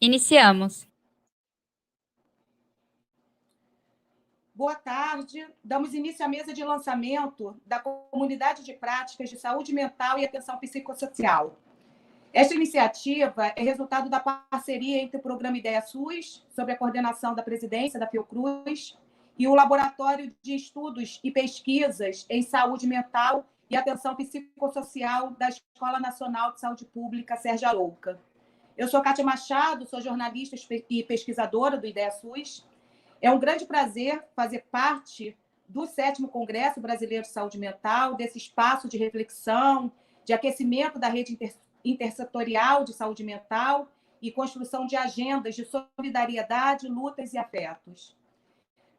Iniciamos. Boa tarde. Damos início à mesa de lançamento da Comunidade de Práticas de Saúde Mental e Atenção Psicossocial. Esta iniciativa é resultado da parceria entre o Programa Ideia SUS, sob a coordenação da presidência da Fiocruz, e o Laboratório de Estudos e Pesquisas em Saúde Mental e Atenção Psicossocial da Escola Nacional de Saúde Pública Sérgio Arouca. Eu sou Kátia Machado, sou jornalista e pesquisadora do Ideia SUS. É um grande prazer fazer parte do 7º Congresso Brasileiro de Saúde Mental, desse espaço de reflexão, de aquecimento da rede intersetorial de saúde mental e construção de agendas de solidariedade, lutas e afetos.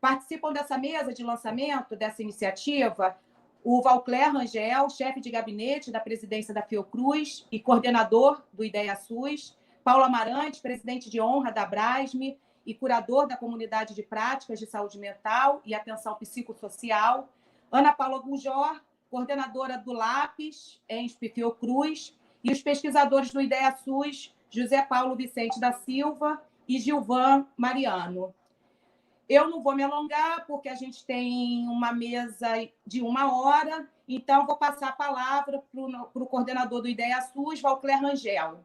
Participam dessa mesa de lançamento dessa iniciativa o Valcler Rangel, chefe de gabinete da presidência da Fiocruz e coordenador do Ideia SUS, Paulo Amarante, presidente de honra da Abrasme e curador da Comunidade de Práticas de Saúde Mental e Atenção Psicossocial, Ana Paula Gujor, coordenadora do LAPES, ENSP Fiocruz, e os pesquisadores do Ideia SUS, José Paulo Vicente da Silva e Gilvan Mariano. Eu não vou me alongar, porque a gente tem uma mesa de 1 hora, então vou passar a palavra para o coordenador do Ideia SUS, Valcler Rangel.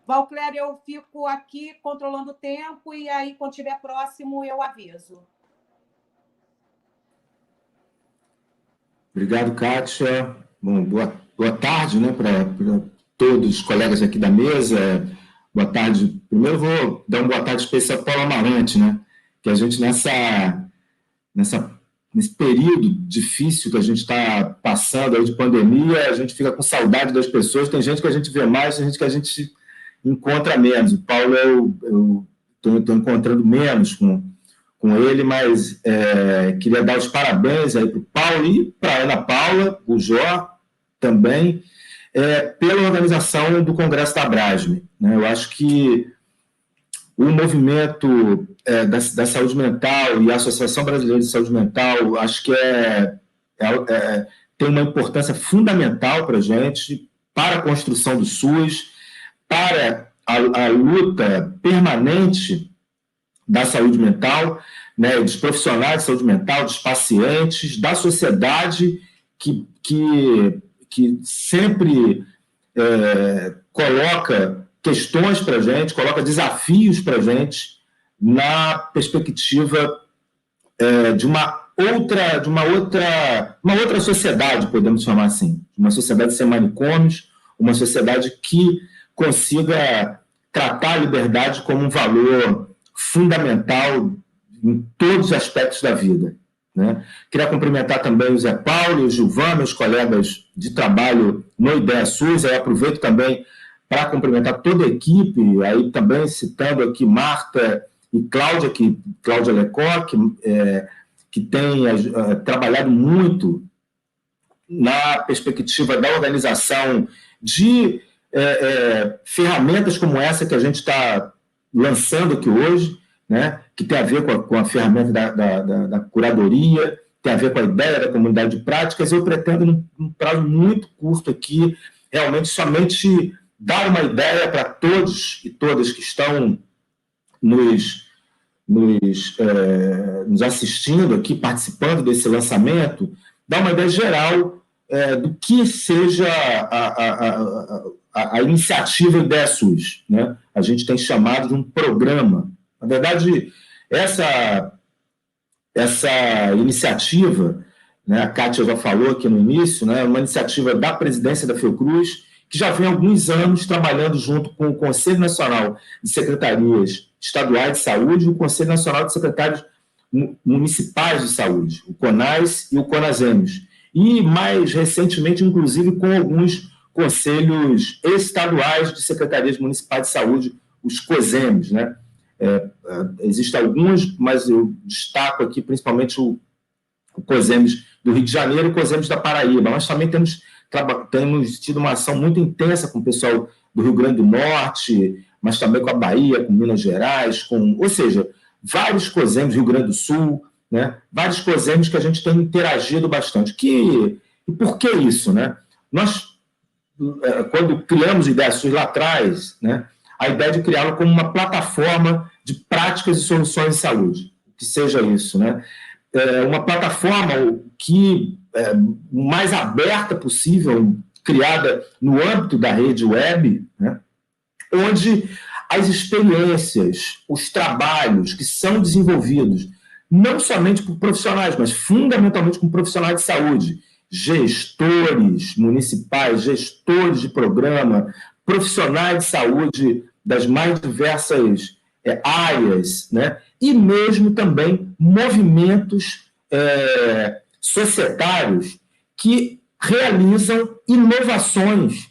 Valcler, eu fico aqui controlando o tempo e aí, quando estiver próximo, eu aviso. Obrigado, Kátia. Bom, boa tarde, né, para todos os colegas aqui da mesa. Boa tarde. Primeiro vou dar uma boa tarde especial para o Paulo Amarante, né, que a gente nesse período difícil que a gente está passando aí de pandemia, a gente fica com saudade das pessoas. Tem gente que a gente vê mais, tem gente que a gente encontra menos. O Paulo eu estou encontrando menos com ele, mas queria dar os parabéns aí para o Paulo e para a Ana Paula, o Jó também, pela organização do Congresso da Abrasme, né? Eu acho que o movimento da saúde mental e a Associação Brasileira de Saúde Mental, acho que tem uma importância fundamental para a gente, para a construção do SUS, para a luta permanente da saúde mental, né, dos profissionais de saúde mental, dos pacientes, da sociedade que sempre coloca questões para a gente, coloca desafios para a gente na perspectiva de uma outra sociedade, podemos chamar assim, uma sociedade sem manicômios, uma sociedade que consiga tratar a liberdade como um valor fundamental em todos os aspectos da vida, né? Queria cumprimentar também o Zé Paulo e o Gilvan, meus colegas de trabalho no Ideia SUS. Aí aproveito também para cumprimentar toda a equipe, aí também citando aqui Marta e Cláudia Lecoq, que tem trabalhado muito na perspectiva da organização de ferramentas como essa que a gente está lançando aqui hoje, né, que tem a ver com a ferramenta da curadoria, tem a ver com a ideia da comunidade de práticas. Eu pretendo, num prazo muito curto aqui, realmente somente dar uma ideia para todos e todas que estão nos assistindo aqui, participando desse lançamento, dar uma ideia geral do que seja a iniciativa Ideia SUS, né? A gente tem chamado de um programa. Na verdade, essa iniciativa, né, a Kátia já falou aqui no início, né, é uma iniciativa da presidência da Fiocruz, que já vem há alguns anos trabalhando junto com o Conselho Nacional de Secretarias Estaduais de Saúde e o Conselho Nacional de Secretários Municipais de Saúde, o CONAS e o CONASEMES, e mais recentemente, inclusive, com alguns conselhos estaduais de secretarias municipais de saúde, os COSEMES, né? Existem alguns, mas eu destaco aqui principalmente o COSEMES do Rio de Janeiro e o COSEMES da Paraíba. Nós também temos tido uma ação muito intensa com o pessoal do Rio Grande do Norte, mas também com a Bahia, com Minas Gerais, ou seja, vários COSEMES, Rio Grande do Sul, né? Vários COSEMES que a gente tem interagido bastante. E por que isso, né? Nós, quando criamos o Ideia SUS lá atrás, né, a ideia de criá-lo como uma plataforma de práticas e soluções de saúde, que seja isso, né? Uma plataforma que o mais aberta possível, criada no âmbito da rede web, né? Onde as experiências, os trabalhos que são desenvolvidos, não somente por profissionais, mas fundamentalmente por profissionais de saúde, gestores municipais, gestores de programa, profissionais de saúde das mais diversas áreas, né? E mesmo também movimentos societários que realizam inovações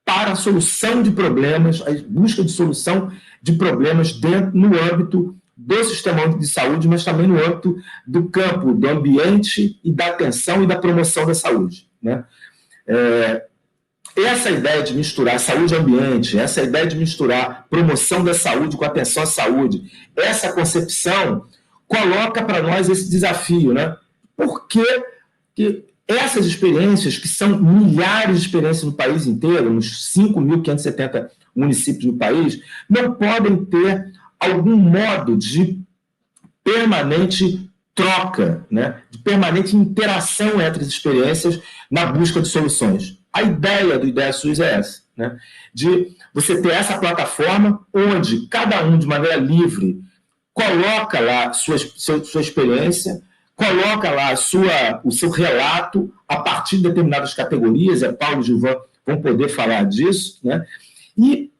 para a solução de problemas, a busca de solução de problemas no âmbito do sistema único de saúde, mas também no âmbito do campo do ambiente e da atenção e da promoção da saúde, né? Essa ideia de misturar saúde e ambiente, essa ideia de misturar promoção da saúde com atenção à saúde, essa concepção coloca para nós esse desafio, né? Porque essas experiências, que são milhares de experiências no país inteiro, nos 5.570 municípios do país, não podem ter algum modo de permanente troca, né? De permanente interação entre as experiências na busca de soluções. A ideia do IdeaSUS é essa, né? De você ter essa plataforma onde cada um, de maneira livre, coloca lá sua experiência, coloca lá o seu relato a partir de determinadas categorias, Paulo e Gilvan vão poder falar disso, né? E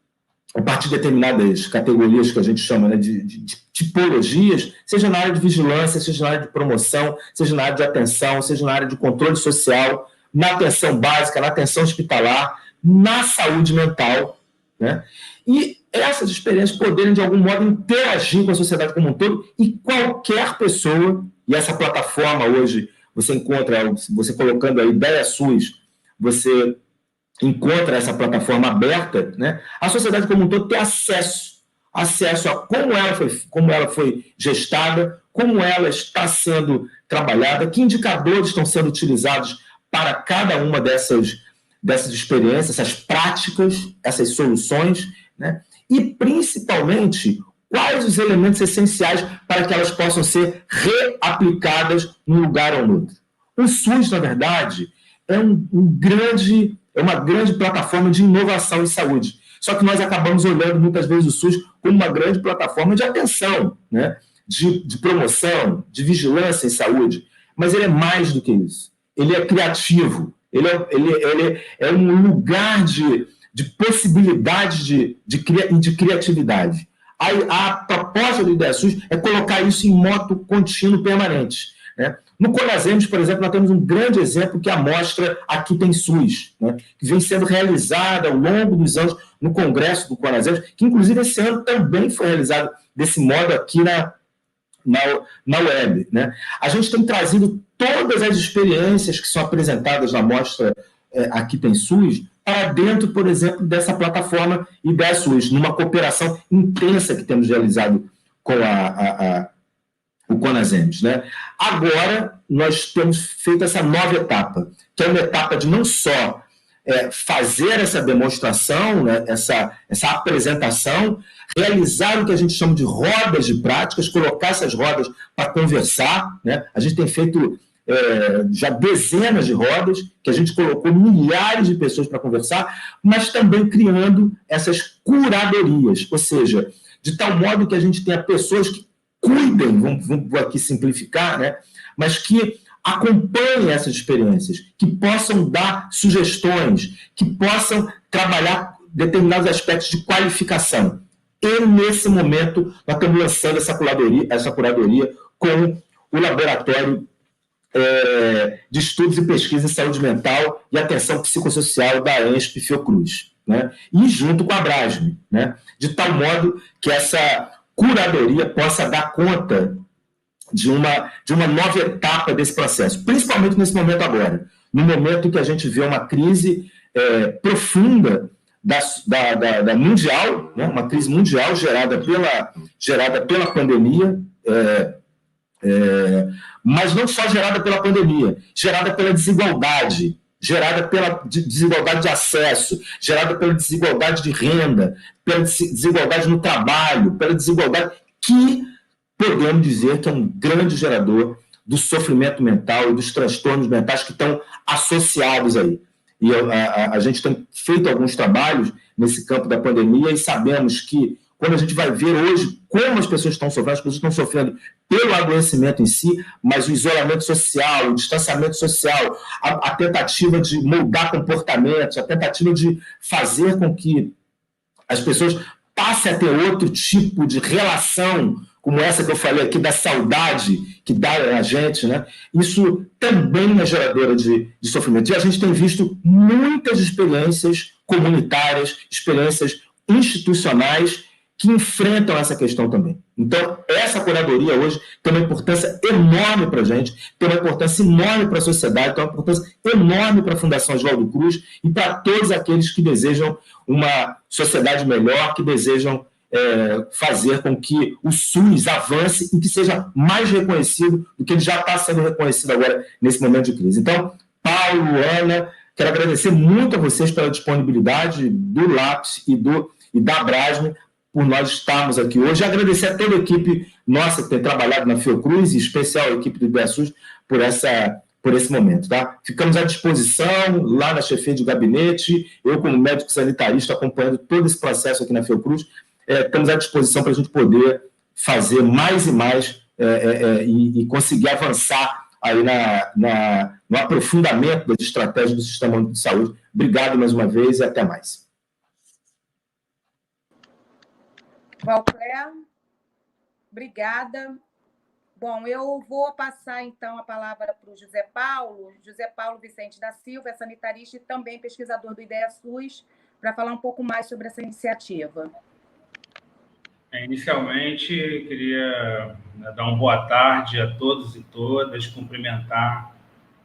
a partir de determinadas categorias que a gente chama, né, de tipologias, seja na área de vigilância, seja na área de promoção, seja na área de atenção, seja na área de controle social, na atenção básica, na atenção hospitalar, na saúde mental, né? E essas experiências poderem, de algum modo, interagir com a sociedade como um todo, e qualquer pessoa, e essa plataforma hoje, você encontra, você colocando a IdeaSUS, você encontra essa plataforma aberta, né? A sociedade como um todo ter acesso a como ela foi gestada, como ela está sendo trabalhada, que indicadores estão sendo utilizados para cada uma dessas experiências, essas práticas, essas soluções, né? E, principalmente, quais os elementos essenciais para que elas possam ser reaplicadas num lugar ou no outro. O SUS, na verdade, é uma grande plataforma de inovação em saúde. Só que nós acabamos olhando, muitas vezes, o SUS como uma grande plataforma de atenção, né? de promoção, de vigilância em saúde. Mas ele é mais do que isso. Ele é criativo. Ele é um lugar de possibilidades de criatividade. A proposta do IdeaSUS é colocar isso em modo contínuo permanente, né? No Conasems, por exemplo, nós temos um grande exemplo que é a mostra Aqui Tem SUS, né? Que vem sendo realizada ao longo dos anos no Congresso do Conasems, que inclusive esse ano também foi realizado desse modo aqui na web, né? A gente tem trazido todas as experiências que são apresentadas na mostra Aqui Tem SUS para dentro, por exemplo, dessa plataforma IdeaSUS, numa cooperação intensa que temos realizado com o Conasems, né? Agora, nós temos feito essa nova etapa, que é uma etapa de não só fazer essa demonstração, né, essa apresentação, realizar o que a gente chama de rodas de práticas, colocar essas rodas para conversar, né? A gente tem feito já dezenas de rodas, que a gente colocou milhares de pessoas para conversar, mas também criando essas curadorias, ou seja, de tal modo que a gente tenha pessoas que cuidem, vou aqui simplificar, né? Mas que acompanhem essas experiências, que possam dar sugestões, que possam trabalhar determinados aspectos de qualificação. E, nesse momento, nós estamos lançando essa curadoria com o Laboratório de Estudos e Pesquisa em Saúde Mental e Atenção Psicossocial da ANSP Fiocruz, né? E junto com a Abrasme, né? De tal modo que essa curadoria possa dar conta de uma nova etapa desse processo, principalmente nesse momento agora, no momento que a gente vê uma crise profunda da mundial, né? Uma crise mundial gerada pela pandemia, mas não só gerada pela pandemia, gerada pela desigualdade, gerada pela desigualdade de acesso, gerada pela desigualdade de renda, pela desigualdade no trabalho, pela desigualdade que podemos dizer que é um grande gerador do sofrimento mental e dos transtornos mentais que estão associados aí. E a gente tem feito alguns trabalhos nesse campo da pandemia e sabemos que, quando a gente vai ver hoje como as pessoas estão sofrendo, as pessoas estão sofrendo pelo adoecimento em si, mas o isolamento social, o distanciamento social, a tentativa de moldar comportamentos, a tentativa de fazer com que as pessoas passem a ter outro tipo de relação, como essa que eu falei aqui, da saudade que dá a gente, né? Isso também é geradora de sofrimento. E a gente tem visto muitas experiências comunitárias, experiências institucionais que enfrentam essa questão também. Então, essa curadoria hoje tem uma importância enorme para a gente, tem uma importância enorme para a sociedade, tem uma importância enorme para a Fundação Oswaldo Cruz e para todos aqueles que desejam uma sociedade melhor, que desejam fazer com que o SUS avance e que seja mais reconhecido do que ele já está sendo reconhecido agora nesse momento de crise. Então, Paulo, Ana, quero agradecer muito a vocês pela disponibilidade do LAPS e da Abrasme por nós estarmos aqui hoje. Agradecer a toda a equipe nossa que tem trabalhado na Fiocruz, em especial a equipe do IDEASUS, por esse momento. Tá? Ficamos à disposição lá na chefia de gabinete, eu como médico sanitarista acompanhando todo esse processo aqui na Fiocruz, estamos à disposição para a gente poder fazer mais e mais e conseguir avançar aí no aprofundamento das estratégias do Sistema Único de Saúde. Obrigado mais uma vez e até mais. Valcléa, obrigada. Bom, eu vou passar, então, a palavra para o José Paulo Vicente da Silva, é sanitarista e também pesquisador do IDEASUS, para falar um pouco mais sobre essa iniciativa. Inicialmente, queria dar uma boa tarde a todos e todas, cumprimentar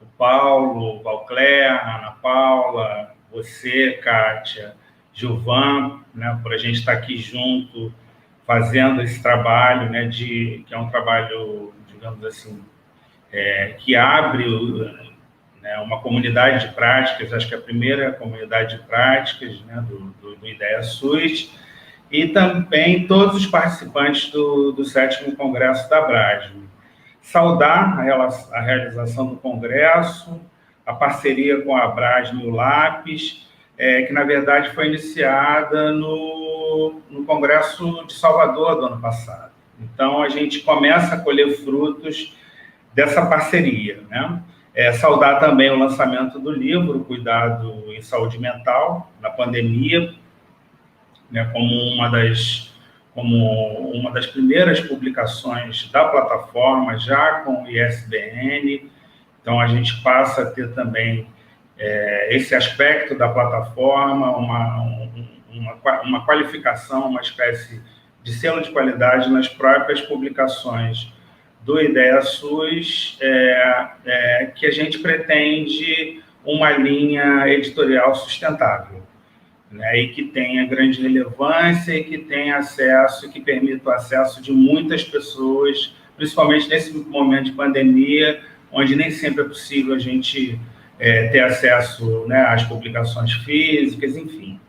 o Paulo, Valcléa, a Ana Paula, você, Kátia, Gilvan, né, por a gente estar aqui junto, fazendo esse trabalho, né, que é um trabalho, digamos assim, que abre né, uma comunidade de práticas, acho que a primeira comunidade de práticas, né, do IDEASUS, e também todos os participantes do 7º Congresso da Abrasme. Saudar a realização do Congresso, a parceria com a Abrasme e o LAPS, que, na verdade, foi iniciada no Congresso de Salvador do ano passado. Então, a gente começa a colher frutos dessa parceria, né? Saudar também o lançamento do livro Cuidado em Saúde Mental, na pandemia, né, como uma das primeiras publicações da plataforma, já com o ISBN. Então, a gente passa a ter também esse aspecto da plataforma, uma qualificação, uma espécie de selo de qualidade nas próprias publicações do IDEASUS, que a gente pretende uma linha editorial sustentável, né, e que tenha grande relevância e que tenha acesso, que permita o acesso de muitas pessoas, principalmente nesse momento de pandemia, onde nem sempre é possível a gente ter acesso, né, às publicações físicas, enfim.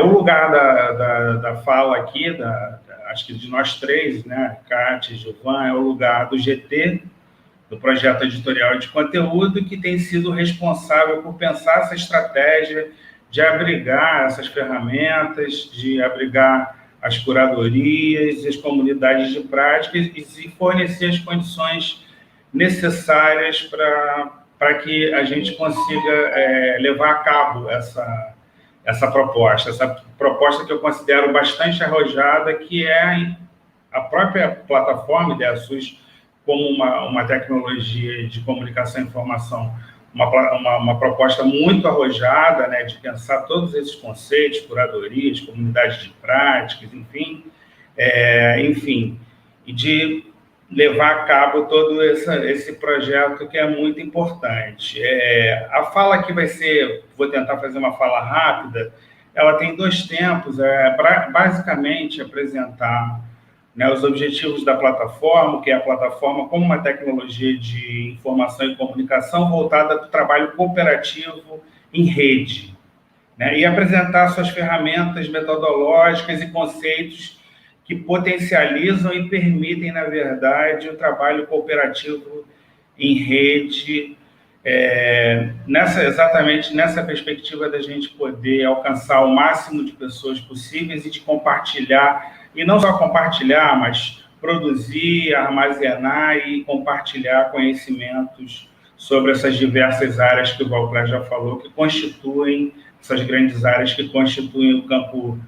O lugar da fala aqui, acho que de nós três, né, Kátia e Gilvan, é o lugar do GT, do Projeto Editorial de Conteúdo, que tem sido responsável por pensar essa estratégia de abrigar essas ferramentas, de abrigar as curadorias e as comunidades de práticas e fornecer as condições necessárias para que a gente consiga levar a cabo essa proposta que eu considero bastante arrojada, que é a própria plataforma IDEASUS como uma tecnologia de comunicação e informação, uma proposta muito arrojada, né, de pensar todos esses conceitos, curadorias, comunidades de práticas, enfim, e de levar a cabo todo esse projeto que é muito importante. A fala aqui vou tentar fazer uma fala rápida, ela tem 2 tempos, basicamente apresentar, né, os objetivos da plataforma, que é a plataforma como uma tecnologia de informação e comunicação voltada para o trabalho cooperativo em rede. né, e apresentar suas ferramentas metodológicas e conceitos que potencializam e permitem, na verdade, o trabalho cooperativo em rede, exatamente nessa perspectiva da gente poder alcançar o máximo de pessoas possíveis e de compartilhar, e não só compartilhar, mas produzir, armazenar e compartilhar conhecimentos sobre essas diversas áreas que o Valclé já falou, que constituem, essas grandes áreas que constituem o campo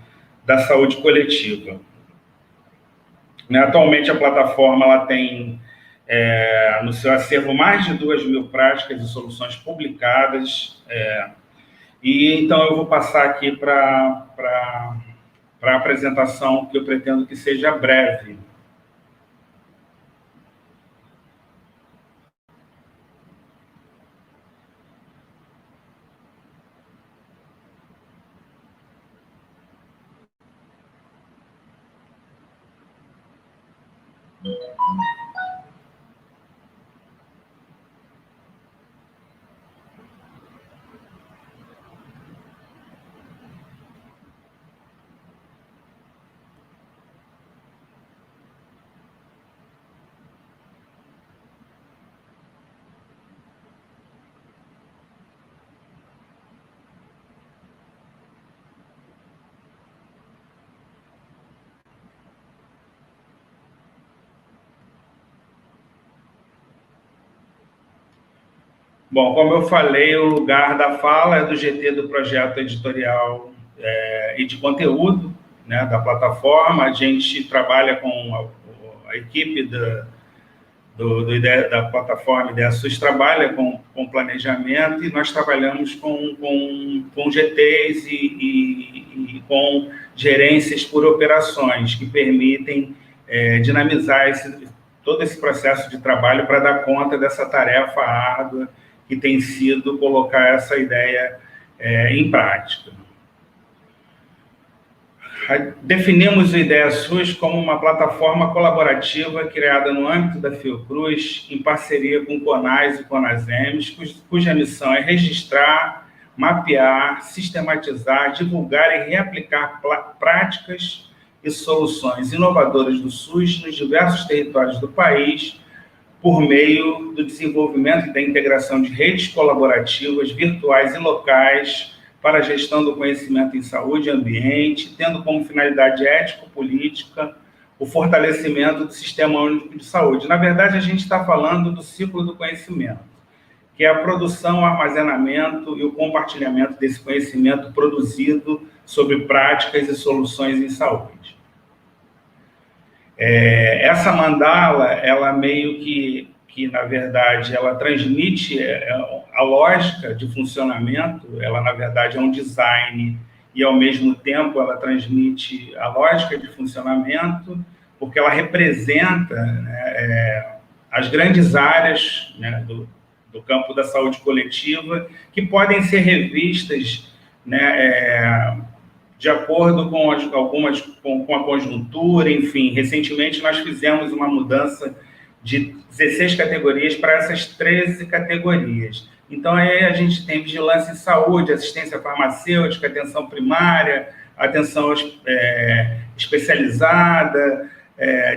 da saúde coletiva. Atualmente, a plataforma ela tem no seu acervo mais de 2.000 práticas e soluções publicadas, e então eu vou passar aqui para a apresentação, que eu pretendo que seja breve. Bom, como eu falei, o lugar da fala é do GT, do projeto editorial e de conteúdo, né, da plataforma. A gente trabalha com a equipe da plataforma IdeaSUS, trabalha com planejamento, e nós trabalhamos com GTs e com gerências por operações, que permitem dinamizar todo esse processo de trabalho para dar conta dessa tarefa árdua que tem sido colocar essa ideia em prática. Definimos o IdeaSUS como uma plataforma colaborativa criada no âmbito da Fiocruz, em parceria com o CONAS e CONASEMES, cuja missão é registrar, mapear, sistematizar, divulgar e reaplicar práticas e soluções inovadoras do SUS nos diversos territórios do país, por meio do desenvolvimento e da integração de redes colaborativas virtuais e locais para a gestão do conhecimento em saúde e ambiente, tendo como finalidade ético-política o fortalecimento do Sistema Único de Saúde. Na verdade, a gente está falando do ciclo do conhecimento, que é a produção, o armazenamento e o compartilhamento desse conhecimento produzido sobre práticas e soluções em saúde. Essa mandala, ela meio que na verdade, ela transmite a lógica de funcionamento, ela, na verdade, é um design e, ao mesmo tempo, ela transmite a lógica de funcionamento, porque ela representa, né, as grandes áreas, né, do campo da saúde coletiva, que podem ser revistas, né, de acordo com com a conjuntura, enfim. Recentemente, nós fizemos uma mudança de 16 categorias para essas 13 categorias. Então, aí a gente tem vigilância em saúde, assistência farmacêutica, atenção primária, atenção especializada,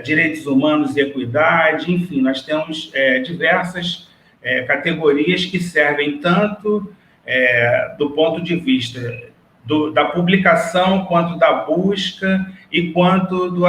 direitos humanos e equidade, enfim, nós temos diversas categorias que servem tanto do ponto de vista da publicação, quanto da busca, e quanto do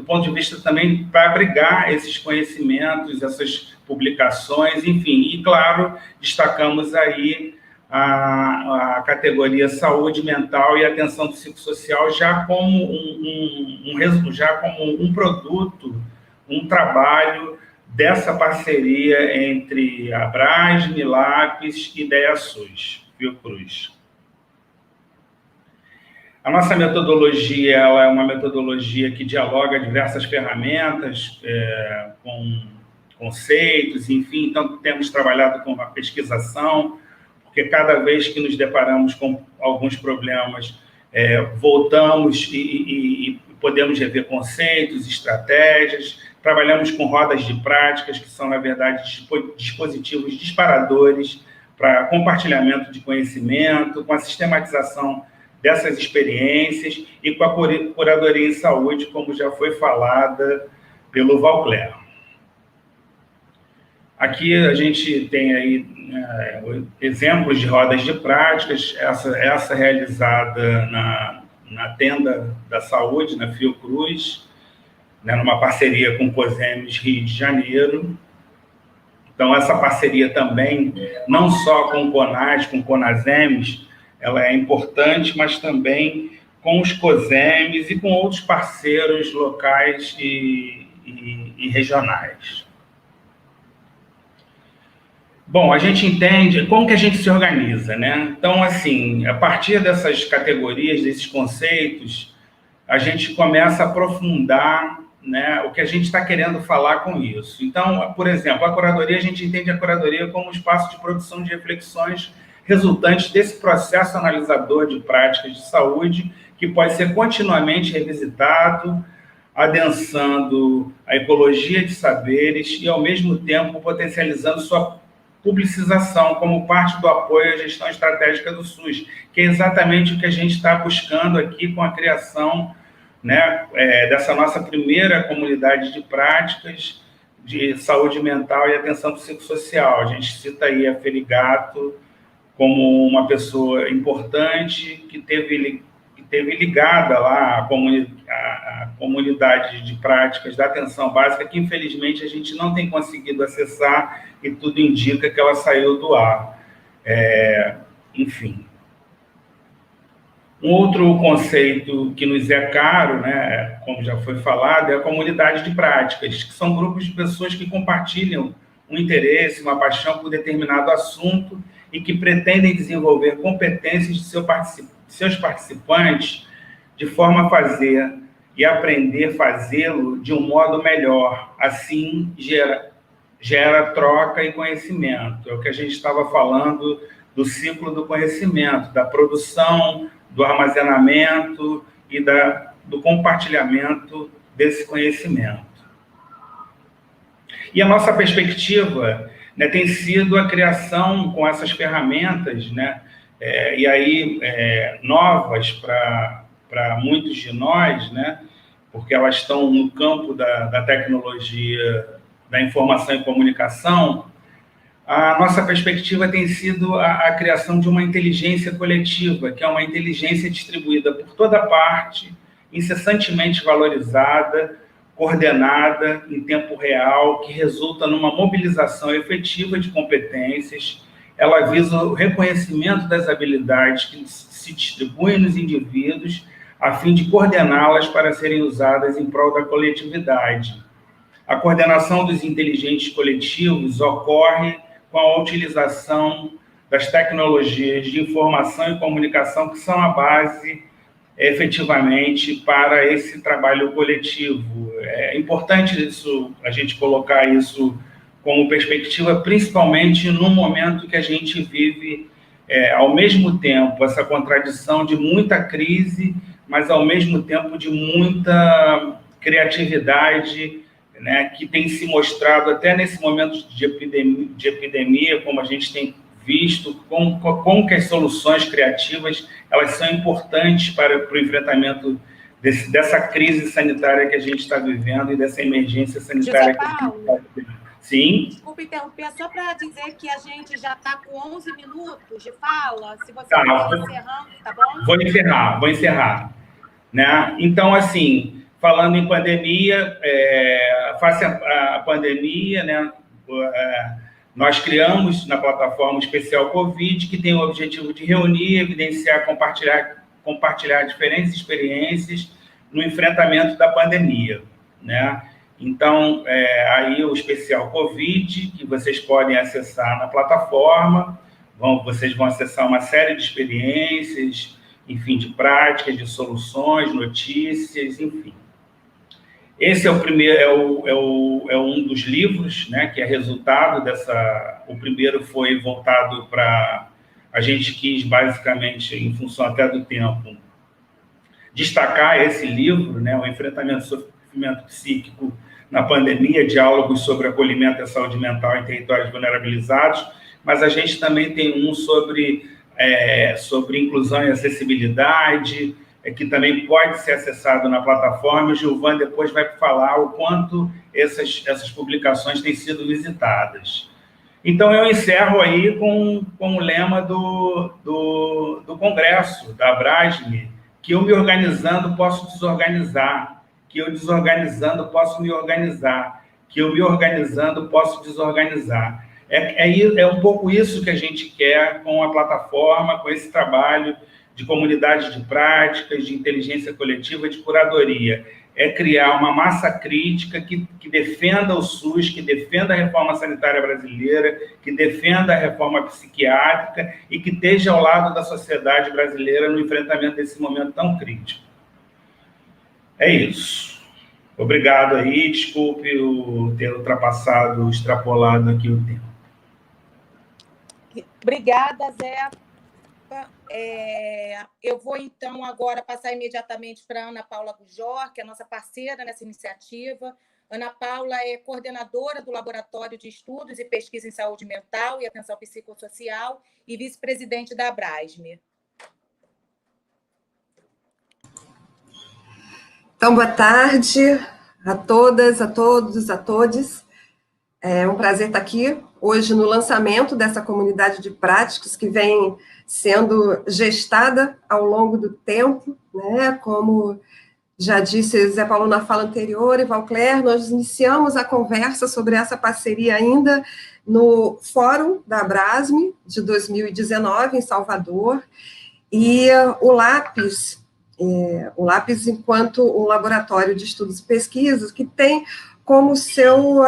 ponto de vista também para abrigar esses conhecimentos, essas publicações, enfim. E, claro, destacamos aí a categoria saúde mental e atenção psicossocial já como um produto, um trabalho dessa parceria entre a Abrasme, Lápis e IdeaSUS, Fiocruz. A nossa metodologia, ela é uma metodologia que dialoga diversas ferramentas, com conceitos, enfim. Então, temos trabalhado com a pesquisação, porque cada vez que nos deparamos com alguns problemas, voltamos e podemos rever conceitos, estratégias. Trabalhamos com rodas de práticas, que são, na verdade, dispositivos disparadores para compartilhamento de conhecimento, com a sistematização dessas experiências e com a curadoria em saúde, como já foi falada pelo Valcler. Aqui a gente tem aí exemplos de rodas de práticas, essa realizada na Tenda da Saúde, na Fiocruz, né, numa parceria com o COSEMES Rio de Janeiro. Então, essa parceria também, não só com o CONAS, com o CONASEMES, ela é importante, mas também com os COSEMES e com outros parceiros locais e regionais. Bom, a gente entende como que a gente se organiza, né? Então, assim, a partir dessas categorias, desses conceitos, a gente começa a aprofundar, né, o que a gente está querendo falar com isso. Então, por exemplo, a curadoria, a gente entende a curadoria como um espaço de produção de reflexões resultantes desse processo analisador de práticas de saúde, que pode ser continuamente revisitado, adensando a ecologia de saberes e, ao mesmo tempo, potencializando sua publicização como parte do apoio à gestão estratégica do SUS, que é exatamente o que a gente está buscando aqui com a criação, né, dessa nossa primeira comunidade de práticas de saúde mental e atenção psicossocial. A gente cita aí a Ferigato como uma pessoa importante que teve ligada lá à comunidade de práticas da atenção básica, que infelizmente a gente não tem conseguido acessar e tudo indica que ela saiu do ar. Enfim. Um outro conceito que nos é caro, né, como já foi falado, é a comunidade de práticas, que são grupos de pessoas que compartilham um interesse, uma paixão por determinado assunto e que pretendem desenvolver competências de seus participantes de forma a fazer e aprender a fazê-lo de um modo melhor. Assim, gera troca e conhecimento. É o que a gente estava falando do ciclo do conhecimento, da produção, do armazenamento e do compartilhamento desse conhecimento. E a nossa perspectiva, né, tem sido a criação com essas ferramentas, né, e aí novas para muitos de nós, né, porque elas estão no campo da tecnologia, da informação e comunicação. A nossa perspectiva tem sido a criação de uma inteligência coletiva, que é uma inteligência distribuída por toda parte, incessantemente valorizada, coordenada em tempo real, que resulta numa mobilização efetiva de competências. Ela visa o reconhecimento das habilidades que se distribuem nos indivíduos, a fim de coordená-las para serem usadas em prol da coletividade. A coordenação dos inteligentes coletivos ocorre com a utilização das tecnologias de informação e comunicação, que são a base, efetivamente, para esse trabalho coletivo. É importante a gente colocar isso como perspectiva, principalmente no momento que a gente vive, ao mesmo tempo, essa contradição de muita crise, mas, ao mesmo tempo, de muita criatividade, né, que tem se mostrado até nesse momento de epidemia, como a gente tem visto, como que as soluções criativas elas são importantes para o enfrentamento dessa crise sanitária que a gente está vivendo e dessa emergência sanitária que a gente está vivendo. Sim? Desculpa interromper, só para dizer que a gente já está com 11 minutos de fala, se você estiver encerrando, tá bom? Vou encerrar. Né? Então, assim, falando em pandemia, face à pandemia, né, nós criamos na plataforma Especial Covid, que tem o objetivo de reunir, evidenciar, compartilhar diferentes experiências no enfrentamento da pandemia, né? Então, aí o Especial Covid, que vocês podem acessar na plataforma, vocês vão acessar uma série de experiências, enfim, de práticas, de soluções, notícias, enfim. Esse é o primeiro, é um dos livros, né, que é resultado dessa. O primeiro foi voltado para. A gente quis, basicamente, em função até do tempo, destacar esse livro, né, o Enfrentamento do Sofrimento Psíquico na Pandemia, Diálogos sobre Acolhimento e Saúde Mental em Territórios Vulnerabilizados, mas a gente também tem um sobre inclusão e acessibilidade, que também pode ser acessado na plataforma. O Gilvan depois vai falar o quanto essas publicações têm sido visitadas. Então, eu encerro aí com o lema do Congresso, da Abrasme, que eu me organizando posso desorganizar, que eu desorganizando posso me organizar, que eu me organizando posso desorganizar. É um pouco isso que a gente quer com a plataforma, com esse trabalho de comunidade de práticas, de inteligência coletiva, de curadoria. É criar uma massa crítica que defenda o SUS, que defenda a reforma sanitária brasileira, que defenda a reforma psiquiátrica e que esteja ao lado da sociedade brasileira no enfrentamento desse momento tão crítico. É isso. Obrigado aí, desculpe ter ultrapassado, extrapolado aqui o tempo. Obrigada, Zé. Eu vou, então, agora passar imediatamente para a Ana Paula Gujor, que é nossa parceira nessa iniciativa. Ana Paula é coordenadora do Laboratório de Estudos e Pesquisa em Saúde Mental e Atenção Psicossocial e vice-presidente da Abrasme. Então, boa tarde a todas, a todos, a todes. É um prazer estar aqui hoje no lançamento dessa comunidade de práticas que vem sendo gestada ao longo do tempo, né? Como já disse Zé Paulo na fala anterior e Valcler, nós iniciamos a conversa sobre essa parceria ainda no Fórum da Abrasme de 2019, em Salvador, e o LAPES enquanto um laboratório de estudos e pesquisas que tem como seu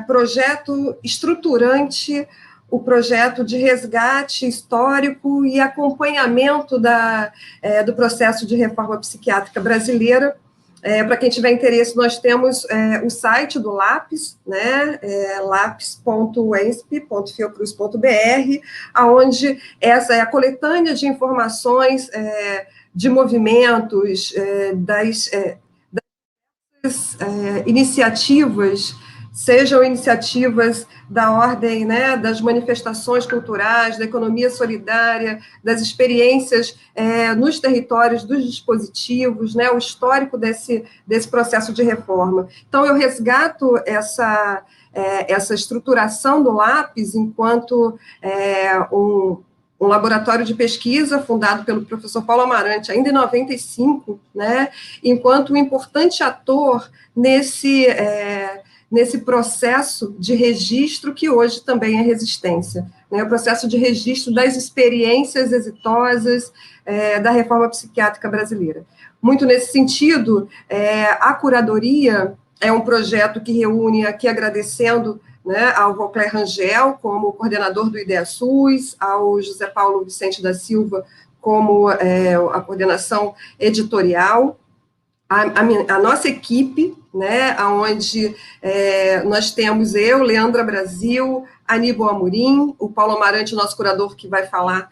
projeto estruturante o projeto de resgate histórico e acompanhamento do processo de reforma psiquiátrica brasileira. Para quem tiver interesse, nós temos o site do LAPES, né, lapes.uensp.fiocruz.br, onde essa é a coletânea de informações de movimentos, das iniciativas, sejam iniciativas da ordem, né, das manifestações culturais, da economia solidária, das experiências nos territórios, dos dispositivos, né, o histórico desse processo de reforma. Então, eu resgato essa estruturação do LAPES enquanto um laboratório de pesquisa fundado pelo professor Paulo Amarante, ainda em 95, né, enquanto um importante ator nesse processo de registro que hoje também é resistência, né, o processo de registro das experiências exitosas da reforma psiquiátrica brasileira. Muito nesse sentido, a curadoria é um projeto que reúne, aqui agradecendo, né, ao Valcler Rangel, como coordenador do IDEA-SUS, ao José Paulo Vicente da Silva, como a coordenação editorial, a nossa equipe, né, onde nós temos eu, Leandra Brasil, Aníbal Amorim, o Paulo Amarante, nosso curador, que vai falar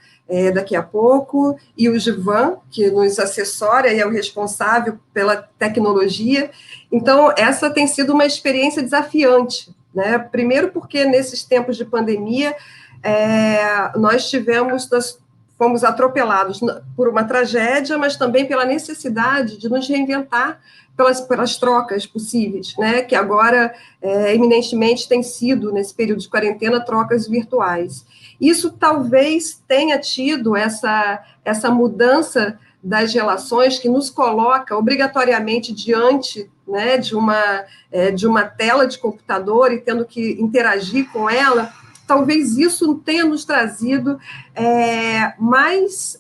daqui a pouco, e o Gilvan, que nos assessora e é o responsável pela tecnologia. Então, essa tem sido uma experiência desafiante, né? Primeiro porque, nesses tempos de pandemia, nós fomos atropelados por uma tragédia, mas também pela necessidade de nos reinventar pelas trocas possíveis, né, que agora, eminentemente, tem sido, nesse período de quarentena, trocas virtuais. Isso talvez tenha tido essa mudança das relações que nos coloca obrigatoriamente diante, né, de uma tela de computador e tendo que interagir com ela. Talvez isso tenha nos trazido mais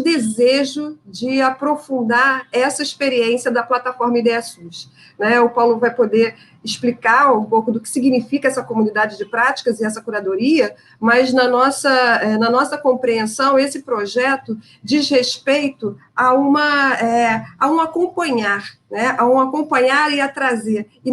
desejo de aprofundar essa experiência da plataforma IDEA-SUS, né? O Paulo vai poder explicar um pouco do que significa essa comunidade de práticas e essa curadoria, mas na nossa compreensão, esse projeto diz respeito a um acompanhar, né? A um acompanhar e a trazer. E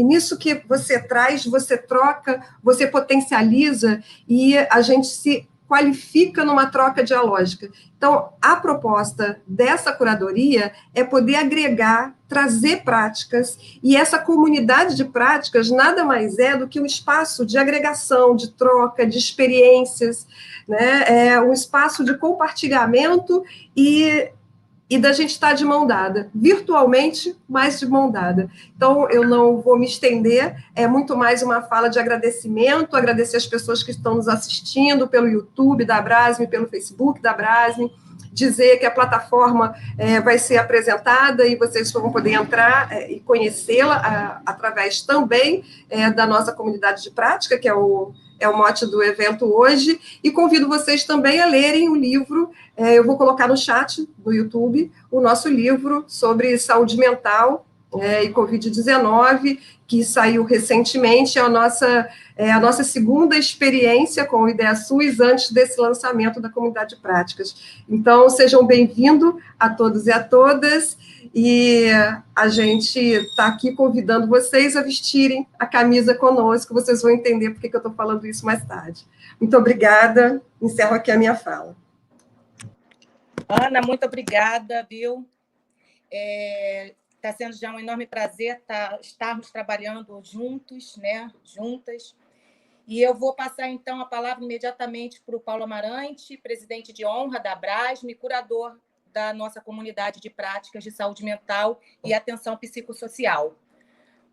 nisso que você traz, você troca, você potencializa, e a gente se qualifica numa troca dialógica. Então, a proposta dessa curadoria é poder agregar, trazer práticas, e essa comunidade de práticas nada mais é do que um espaço de agregação, de troca, de experiências, né? É um espaço de compartilhamento e da gente estar de mão dada, virtualmente, mas de mão dada. Então, eu não vou me estender, é muito mais uma fala de agradecimento, agradecer as pessoas que estão nos assistindo pelo YouTube da Abrasme, pelo Facebook da Abrasme, dizer que a plataforma vai ser apresentada e vocês vão poder entrar e conhecê-la através também da nossa comunidade de prática, que é o mote do evento hoje, e convido vocês também a lerem o livro, eu vou colocar no chat do YouTube, o nosso livro sobre saúde mental e Covid-19, que saiu recentemente, é a nossa segunda experiência com o IDEA-SUS antes desse lançamento da comunidade de práticas. Então, sejam bem-vindos a todos e a todas, e a gente está aqui convidando vocês a vestirem a camisa conosco, vocês vão entender por que eu estou falando isso mais tarde. Muito obrigada, encerro aqui a minha fala. Ana, muito obrigada, viu? Está sendo já um enorme prazer estarmos trabalhando juntos, né? Juntas. E eu vou passar, então, a palavra imediatamente para o Paulo Amarante, presidente de honra da Abrasme, curador da nossa comunidade de práticas de saúde mental e atenção psicossocial.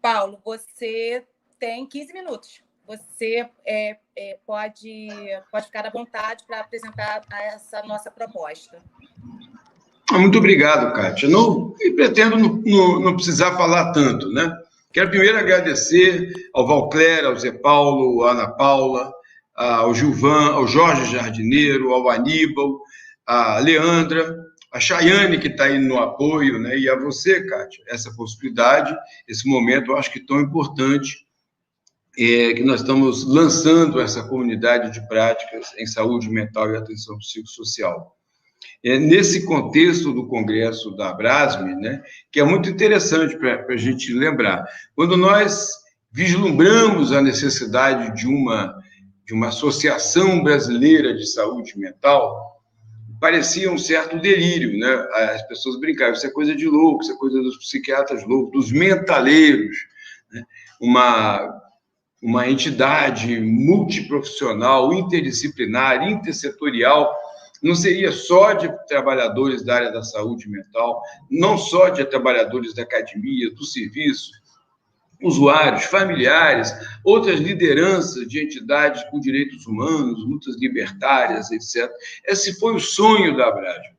Paulo, você tem 15 minutos. Você pode ficar à vontade para apresentar essa nossa proposta. Muito obrado, Kátia. Pretendo não precisar falar tanto, né? Quero primeiro agradecer ao Valcler, ao Zé Paulo, à Ana Paula, ao Gilvan, ao Jorge Jardineiro, ao Aníbal, à Leandra, a Chayane, que está aí no apoio, né? E a você, Kátia, essa possibilidade, esse momento, eu acho que tão importante, que nós estamos lançando essa comunidade de práticas em saúde mental e atenção psicossocial. Nesse contexto do Congresso da Abrasme, né, que é muito interessante para a gente lembrar, quando nós vislumbramos a necessidade de uma associação brasileira de saúde mental, parecia um certo delírio, né? As pessoas brincavam, isso é coisa de louco, isso é coisa dos psiquiatras loucos, dos mentaleiros, né? Uma entidade multiprofissional, interdisciplinar, intersetorial, não seria só de trabalhadores da área da saúde mental, não só de trabalhadores da academia, do serviço, usuários, familiares, outras lideranças de entidades por direitos humanos, lutas libertárias, etc. Esse foi o sonho da Abrasme.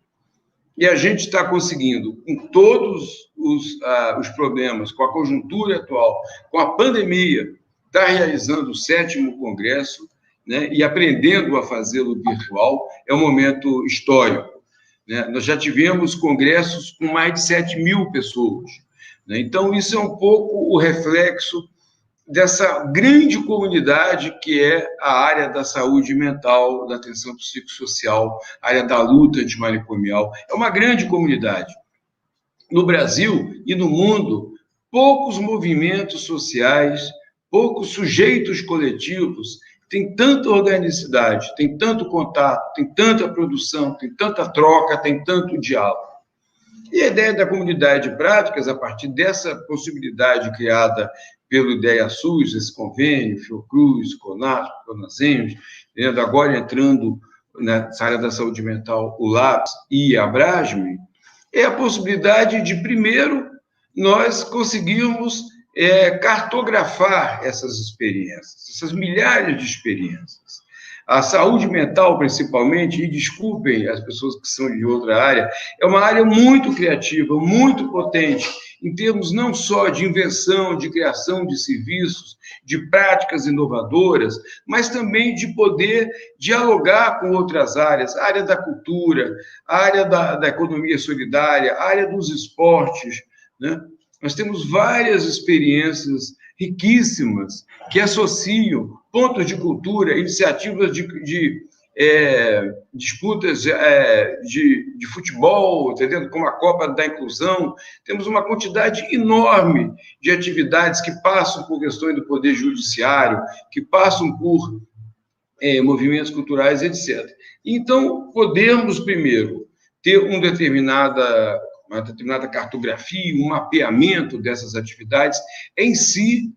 E a gente está conseguindo, com todos os problemas, com a conjuntura atual, com a pandemia, está realizando o 7º Congresso, né, e aprendendo a fazê-lo virtual. É um momento histórico, né? Nós já tivemos congressos com mais de 7.000 pessoas, né? Então, isso é um pouco o reflexo dessa grande comunidade que é a área da saúde mental, da atenção psicossocial, a área da luta antimanicomial. É uma grande comunidade. No Brasil e no mundo, poucos movimentos sociais, poucos sujeitos coletivos tem tanta organicidade, tem tanto contato, tem tanta produção, tem tanta troca, tem tanto diálogo. E a ideia da comunidade de práticas, a partir dessa possibilidade criada pelo IDEA-SUS, esse convênio, Fiocruz, CONASP, CONASEMS, agora entrando nessa área da saúde mental, o LAPS e a Abrasme, é a possibilidade de, primeiro, nós conseguirmos cartografar essas experiências, essas milhares de experiências. A saúde mental, principalmente, e desculpem as pessoas que são de outra área, é uma área muito criativa, muito potente, em termos não só de invenção, de criação de serviços, de práticas inovadoras, mas também de poder dialogar com outras áreas, a área da cultura, a área da economia solidária, a área dos esportes, né? Nós temos várias experiências riquíssimas que associam pontos de cultura, iniciativas de disputas de futebol, entendeu? Como a Copa da Inclusão. Temos uma quantidade enorme de atividades que passam por questões do poder judiciário, que passam por movimentos culturais, etc. Então, podemos, primeiro, ter uma determinada cartografia, um mapeamento dessas atividades, em si,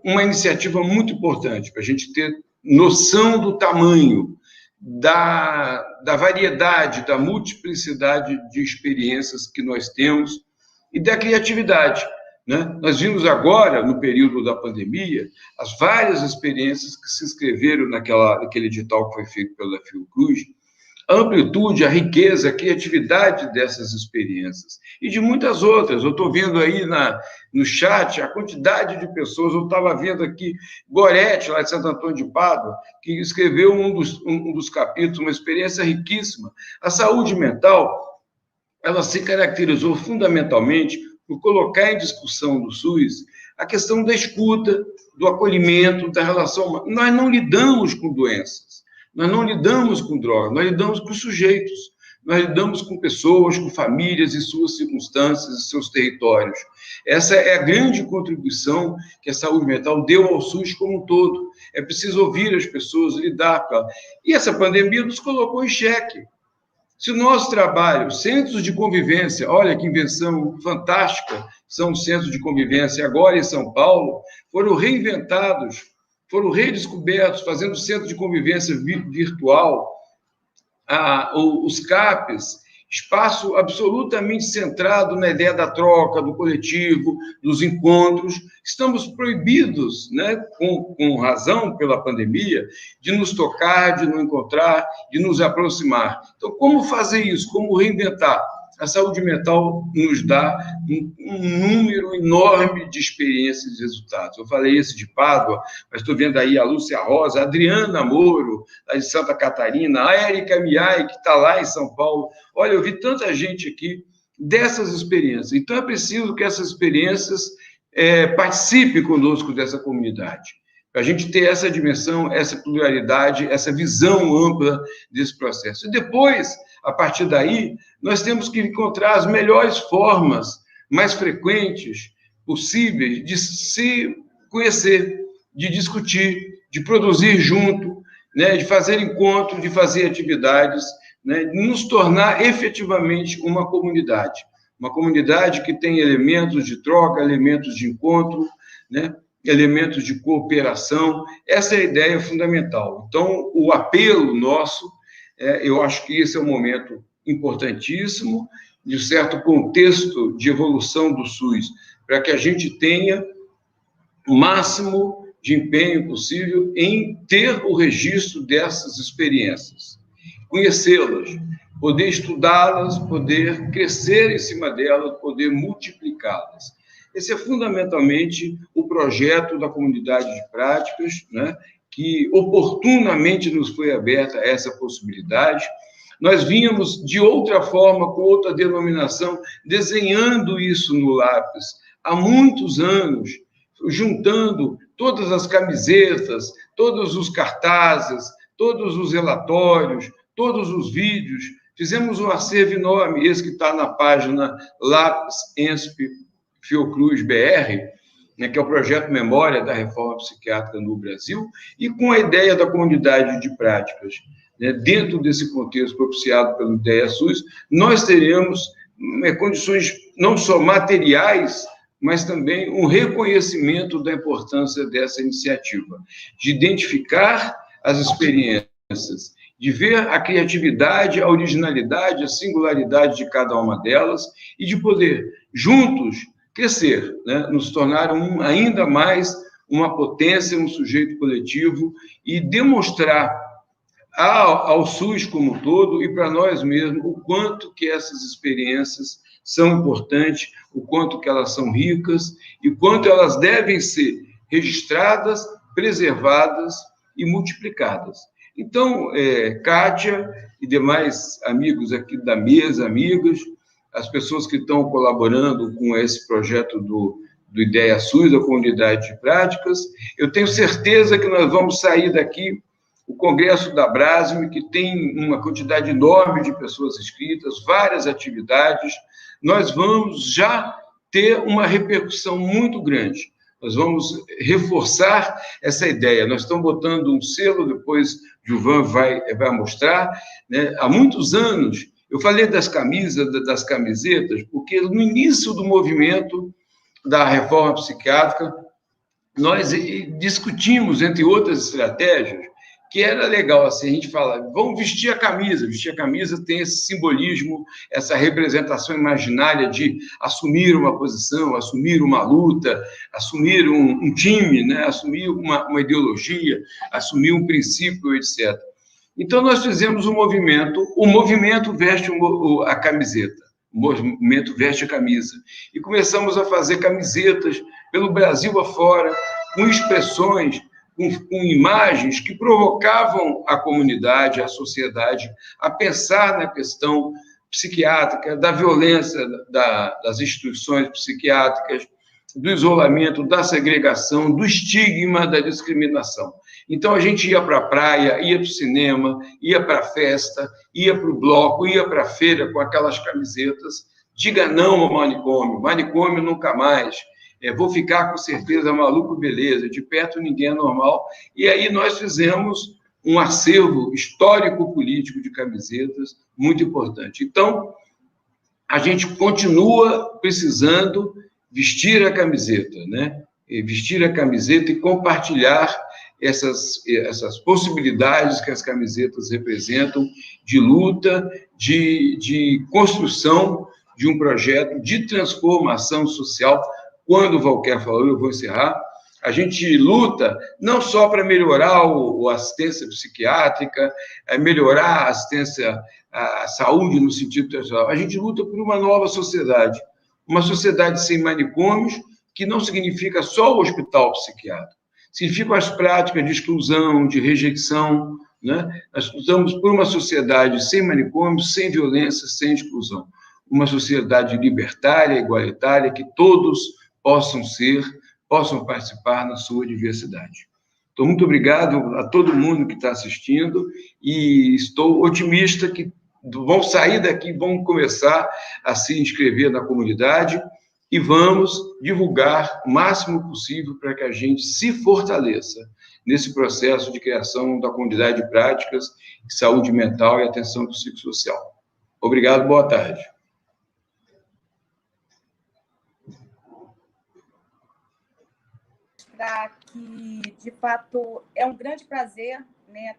uma iniciativa muito importante, para a gente ter noção do tamanho, da variedade, da multiplicidade de experiências que nós temos e da criatividade, né? Nós vimos agora, no período da pandemia, as várias experiências que se inscreveram naquele edital que foi feito pela Fiocruz, a amplitude, a riqueza, a criatividade dessas experiências e de muitas outras. Eu estou vendo aí no chat a quantidade de pessoas, eu estava vendo aqui Gorete, lá de Santo Antônio de Pádua, que escreveu um dos capítulos, uma experiência riquíssima. A saúde mental, ela se caracterizou fundamentalmente por colocar em discussão do SUS a questão da escuta, do acolhimento, da relação humana. Nós não lidamos com doenças, nós não lidamos com drogas, nós lidamos com sujeitos, nós lidamos com pessoas, com famílias e suas circunstâncias e seus territórios. Essa é a grande contribuição que a saúde mental deu ao SUS como um todo. É preciso ouvir as pessoas, lidar com ela. E essa pandemia nos colocou em xeque. Se o nosso trabalho, centros de convivência, olha que invenção fantástica, são os centros de convivência agora em São Paulo, foram reinventados, foram redescobertos, fazendo centro de convivência virtual, os CAPs, espaço absolutamente centrado na ideia da troca, do coletivo, dos encontros. Estamos proibidos, né, com razão pela pandemia, de nos tocar, de nos encontrar, de nos aproximar. Então, como fazer isso? Como reinventar? A saúde mental nos dá um número enorme de experiências e resultados. Eu falei esse de Pádua, mas estou vendo aí a Lúcia Rosa, a Adriana Moro, lá de Santa Catarina, a Érica Miai, que está lá em São Paulo. Olha, eu vi tanta gente aqui dessas experiências. Então, é preciso que essas experiências participem conosco dessa comunidade, para a gente ter essa dimensão, essa pluralidade, essa visão ampla desse processo. E depois, a partir daí, nós temos que encontrar as melhores formas, mais frequentes possíveis, de se conhecer, de discutir, de produzir junto, né, de fazer encontros, de fazer atividades, né, de nos tornar efetivamente uma comunidade que tem elementos de troca, elementos de encontro, né, elementos de cooperação. Essa é a ideia fundamental. Então, o apelo nosso, eu acho que esse é um momento importantíssimo, de certo contexto de evolução do SUS, para que a gente tenha o máximo de empenho possível em ter o registro dessas experiências, conhecê-las, poder estudá-las, poder crescer em cima delas, poder multiplicá-las. Esse é fundamentalmente o projeto da comunidade de práticas, né, que oportunamente nos foi aberta essa possibilidade. Nós vínhamos de outra forma, com outra denominação, desenhando isso no lápis há muitos anos, juntando todas as camisetas, todos os cartazes, todos os relatórios, todos os vídeos. Fizemos um acervo enorme, esse que está na página Lápis ENSP Fiocruz BR, né, que é o projeto Memória da Reforma Psiquiátrica no Brasil, e com a ideia da comunidade de práticas, né, dentro desse contexto propiciado pelo IDEA SUS, nós teremos condições não só materiais, mas também um reconhecimento da importância dessa iniciativa, de identificar as experiências, de ver a criatividade, a originalidade, a singularidade de cada uma delas e de poder, juntos, crescer, né? Nos tornar ainda mais uma potência, um sujeito coletivo e demonstrar ao SUS como um todo e para nós mesmos o quanto que essas experiências são importantes, o quanto que elas são ricas e o quanto elas devem ser registradas, preservadas e multiplicadas. Então, Kátia e demais amigos aqui da mesa, amigas, as pessoas que estão colaborando com esse projeto do IDEA SUS, da comunidade de práticas, eu tenho certeza que nós vamos sair daqui, o Congresso da Brasme, que tem uma quantidade enorme de pessoas inscritas, várias atividades, nós vamos já ter uma repercussão muito grande, Nós vamos reforçar essa ideia. Nós estamos botando um selo, depois Gilvan vai mostrar, né? Há muitos anos, eu falei das camisas, das camisetas, porque no início do movimento da reforma psiquiátrica, nós discutimos, entre outras estratégias, que era legal, assim, a gente fala, vamos vestir a camisa tem esse simbolismo, essa representação imaginária de assumir uma posição, assumir uma luta, assumir um time, né? Assumir uma ideologia, assumir um princípio, etc. Então, nós fizemos o movimento veste a camiseta, o movimento veste a camisa, e começamos a fazer camisetas pelo Brasil afora, com expressões, com imagens que provocavam a comunidade, a sociedade, a pensar na questão psiquiátrica, da violência das instituições psiquiátricas, do isolamento, da segregação, do estigma, da discriminação. Então, a gente ia para a praia, ia para o cinema, ia para a festa, ia para o bloco, ia para a feira com aquelas camisetas. Diga não ao manicômio, manicômio nunca mais. Vou ficar com certeza maluco, beleza, de perto ninguém é normal. E aí nós fizemos um acervo histórico-político de camisetas muito importante. Então, a gente continua precisando vestir a camiseta, né? Vestir a camiseta e compartilhar essas possibilidades que as camisetas representam de luta, de construção de um projeto de transformação social. Quando o Valquer falou, eu vou encerrar, a gente luta não só para melhorar a assistência psiquiátrica, melhorar a assistência à saúde no sentido pessoal, a gente luta por uma nova sociedade, uma sociedade sem manicômios, que não significa só o hospital psiquiátrico, significa as práticas de exclusão, de rejeição, né? Nós lutamos por uma sociedade sem manicômios, sem violência, sem exclusão, uma sociedade libertária, igualitária, que todos possam participar na sua diversidade. Então, muito obrigado a todo mundo que está assistindo e estou otimista que vão sair daqui, vão começar a se inscrever na comunidade e vamos divulgar o máximo possível para que a gente se fortaleça nesse processo de criação da comunidade de práticas de saúde mental e atenção psicossocial. Obrigado, boa tarde. Que, de fato, é um grande prazer, né,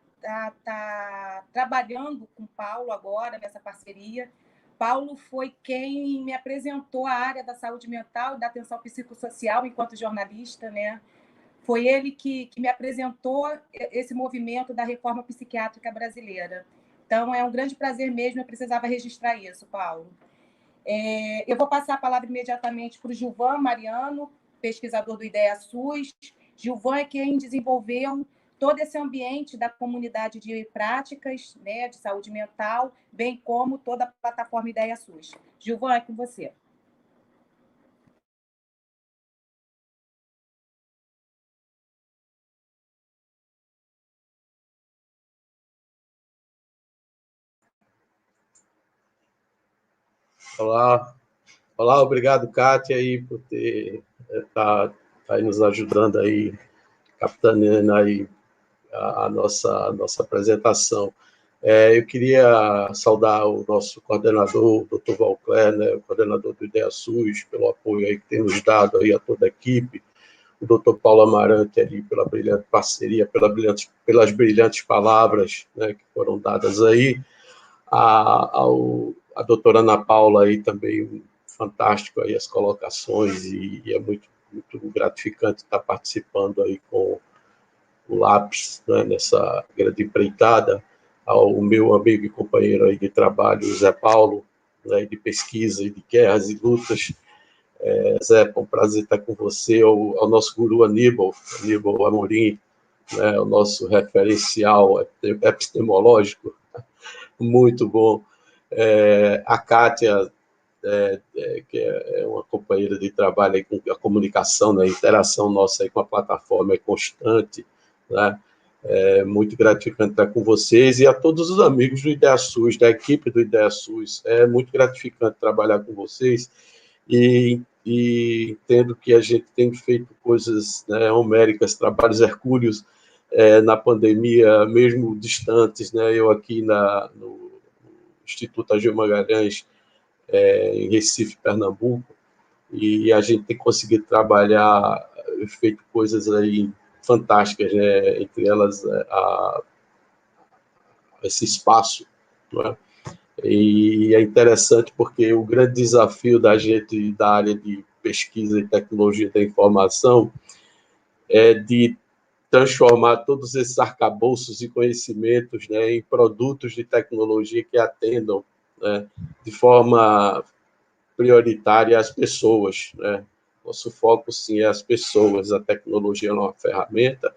tá trabalhando com o Paulo agora, nessa parceria. Paulo foi quem me apresentou a área da saúde mental e da atenção psicossocial enquanto jornalista, né? Foi ele que me apresentou esse movimento da reforma psiquiátrica brasileira. Então, é um grande prazer mesmo, eu precisava registrar isso, Paulo. Eu vou passar a palavra imediatamente para o Gilvan Mariano, pesquisador do IDEA-SUS. Gilvan é quem desenvolveu todo esse ambiente da comunidade de práticas, né, de saúde mental, bem como toda a plataforma IDEA-SUS. Gilvan, é com você. Olá, obrigado, Kátia, aí, por estar aí nos ajudando aí, capitaneando aí a nossa apresentação. Eu queria saudar o nosso coordenador, o Dr. Valcler, né, o coordenador do IDEA-SUS, pelo apoio aí que tem nos dado aí a toda a equipe, o Dr. Paulo Amarante ali pela brilhante parceria, pelas brilhantes palavras, né, que foram dadas aí, a doutora Ana Paula aí também, fantástico aí as colocações, e é muito, muito gratificante estar participando aí com o Lápis, né, nessa grande empreitada, ao meu amigo e companheiro aí de trabalho, Zé Paulo, né, de pesquisa e de guerras e lutas. Zé, é um prazer estar com você, ao nosso guru Aníbal Amorim, né, o nosso referencial epistemológico, muito bom. A Kátia, que é uma companheira de trabalho aí com a comunicação, né, a interação nossa aí com a plataforma é constante, né? É muito gratificante estar com vocês e a todos os amigos do IDEA-SUS, da equipe do IDEA-SUS. É muito gratificante trabalhar com vocês e e entendo que a gente tem feito coisas, né, homéricas, trabalhos hercúleos na pandemia, mesmo distantes, né? Eu aqui no Instituto Ageu Magalhães, em Recife, Pernambuco, e a gente tem conseguido trabalhar, feito coisas aí fantásticas, né? Entre elas esse espaço, né? E é interessante porque o grande desafio da gente da área de pesquisa e tecnologia da informação é de transformar todos esses arcabouços e conhecimentos, né, em produtos de tecnologia que atendam, né, de forma prioritária as pessoas, né? Nosso foco, sim, é as pessoas. A tecnologia é uma ferramenta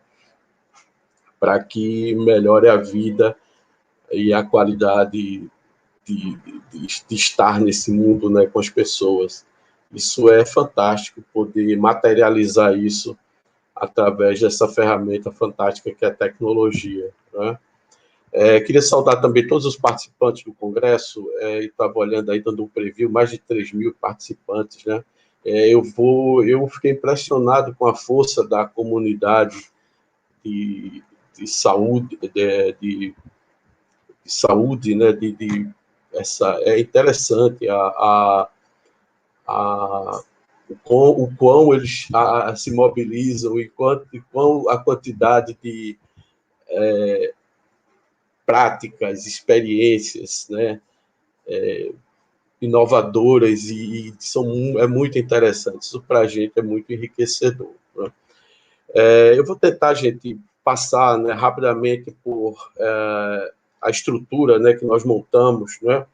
para que melhore a vida e a qualidade de estar nesse mundo, né, com as pessoas. Isso é fantástico, poder materializar isso através dessa ferramenta fantástica que é a tecnologia, né? Queria saudar também todos os participantes do Congresso, estava olhando aí, dando um preview, mais de 3.000 participantes, né? Eu fiquei impressionado com a força da comunidade de saúde, de saúde, né? É interessante o quão eles se mobilizam e quão a quantidade de práticas, experiências, né, inovadoras é muito interessante. Isso para a gente é muito enriquecedor, né? Eu vou tentar, gente, passar, né, rapidamente por a estrutura, né, que nós montamos, né?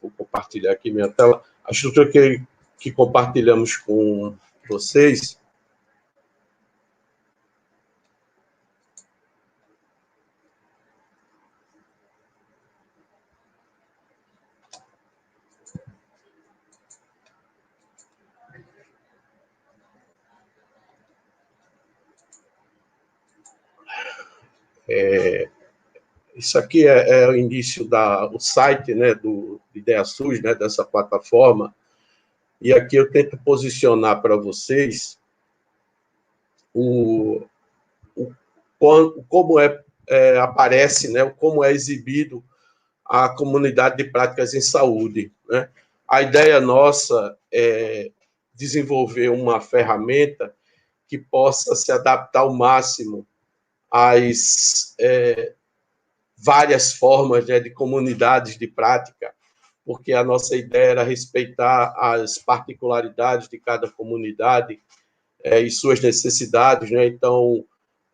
Vou compartilhar aqui minha tela. A estrutura que compartilhamos com vocês. Isso aqui é o início o site, né, do IdeaSUS, né, dessa plataforma, e aqui eu tento posicionar para vocês como aparece, né, como é exibido a comunidade de práticas em saúde, né? A ideia nossa é desenvolver uma ferramenta que possa se adaptar ao máximo às várias formas, né, de comunidades de prática, porque a nossa ideia era respeitar as particularidades de cada comunidade e suas necessidades, né? Então,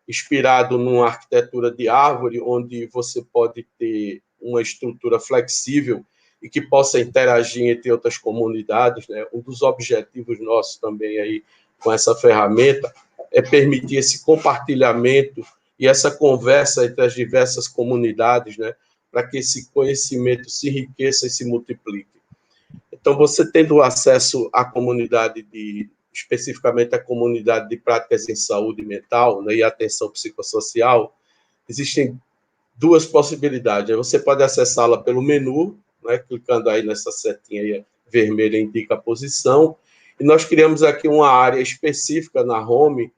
inspirado numa arquitetura de árvore, onde você pode ter uma estrutura flexível e que possa interagir entre outras comunidades, né? Um dos objetivos nossos também aí com essa ferramenta é permitir esse compartilhamento e essa conversa entre as diversas comunidades, né? Para que esse conhecimento se enriqueça e se multiplique. Então, você tendo acesso à comunidade especificamente a comunidade de práticas em saúde mental, né, e atenção psicossocial, existem duas possibilidades. Você pode acessá-la pelo menu, né, clicando aí nessa setinha aí, vermelha, indica a posição, e nós criamos aqui uma área específica na home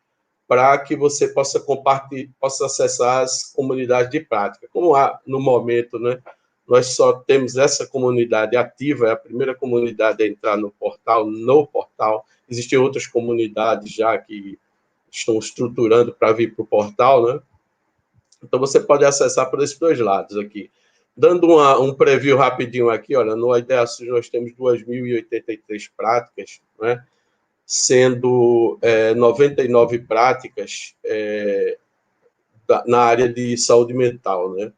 para que você possa acessar as comunidades de prática. Como no momento, né, nós só temos essa comunidade ativa, é a primeira comunidade a entrar no portal. Existem outras comunidades já que estão estruturando para vir para o portal, né? Então, você pode acessar por esses dois lados aqui. Dando um preview rapidinho aqui, olha, no IdeaSUS nós temos 2.083 práticas, né? Sendo 99 práticas na área de saúde mental, né?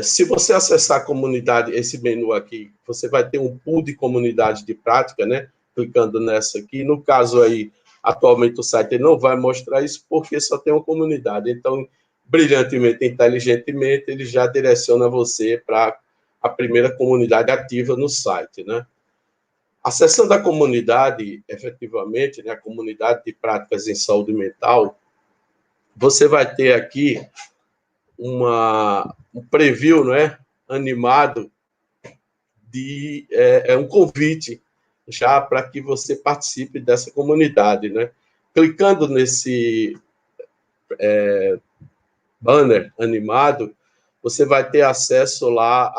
Se você acessar a comunidade, esse menu aqui, você vai ter um pool de comunidades de prática, né? Clicando nessa aqui. No caso aí, atualmente o site não vai mostrar isso porque só tem uma comunidade. Então, brilhantemente, inteligentemente, ele já direciona você para a primeira comunidade ativa no site, né? Acessando a comunidade, efetivamente, né, a comunidade de práticas em saúde mental, você vai ter aqui um preview, né, animado é um convite já para que você participe dessa comunidade, né? Clicando nesse banner animado, você vai ter acesso lá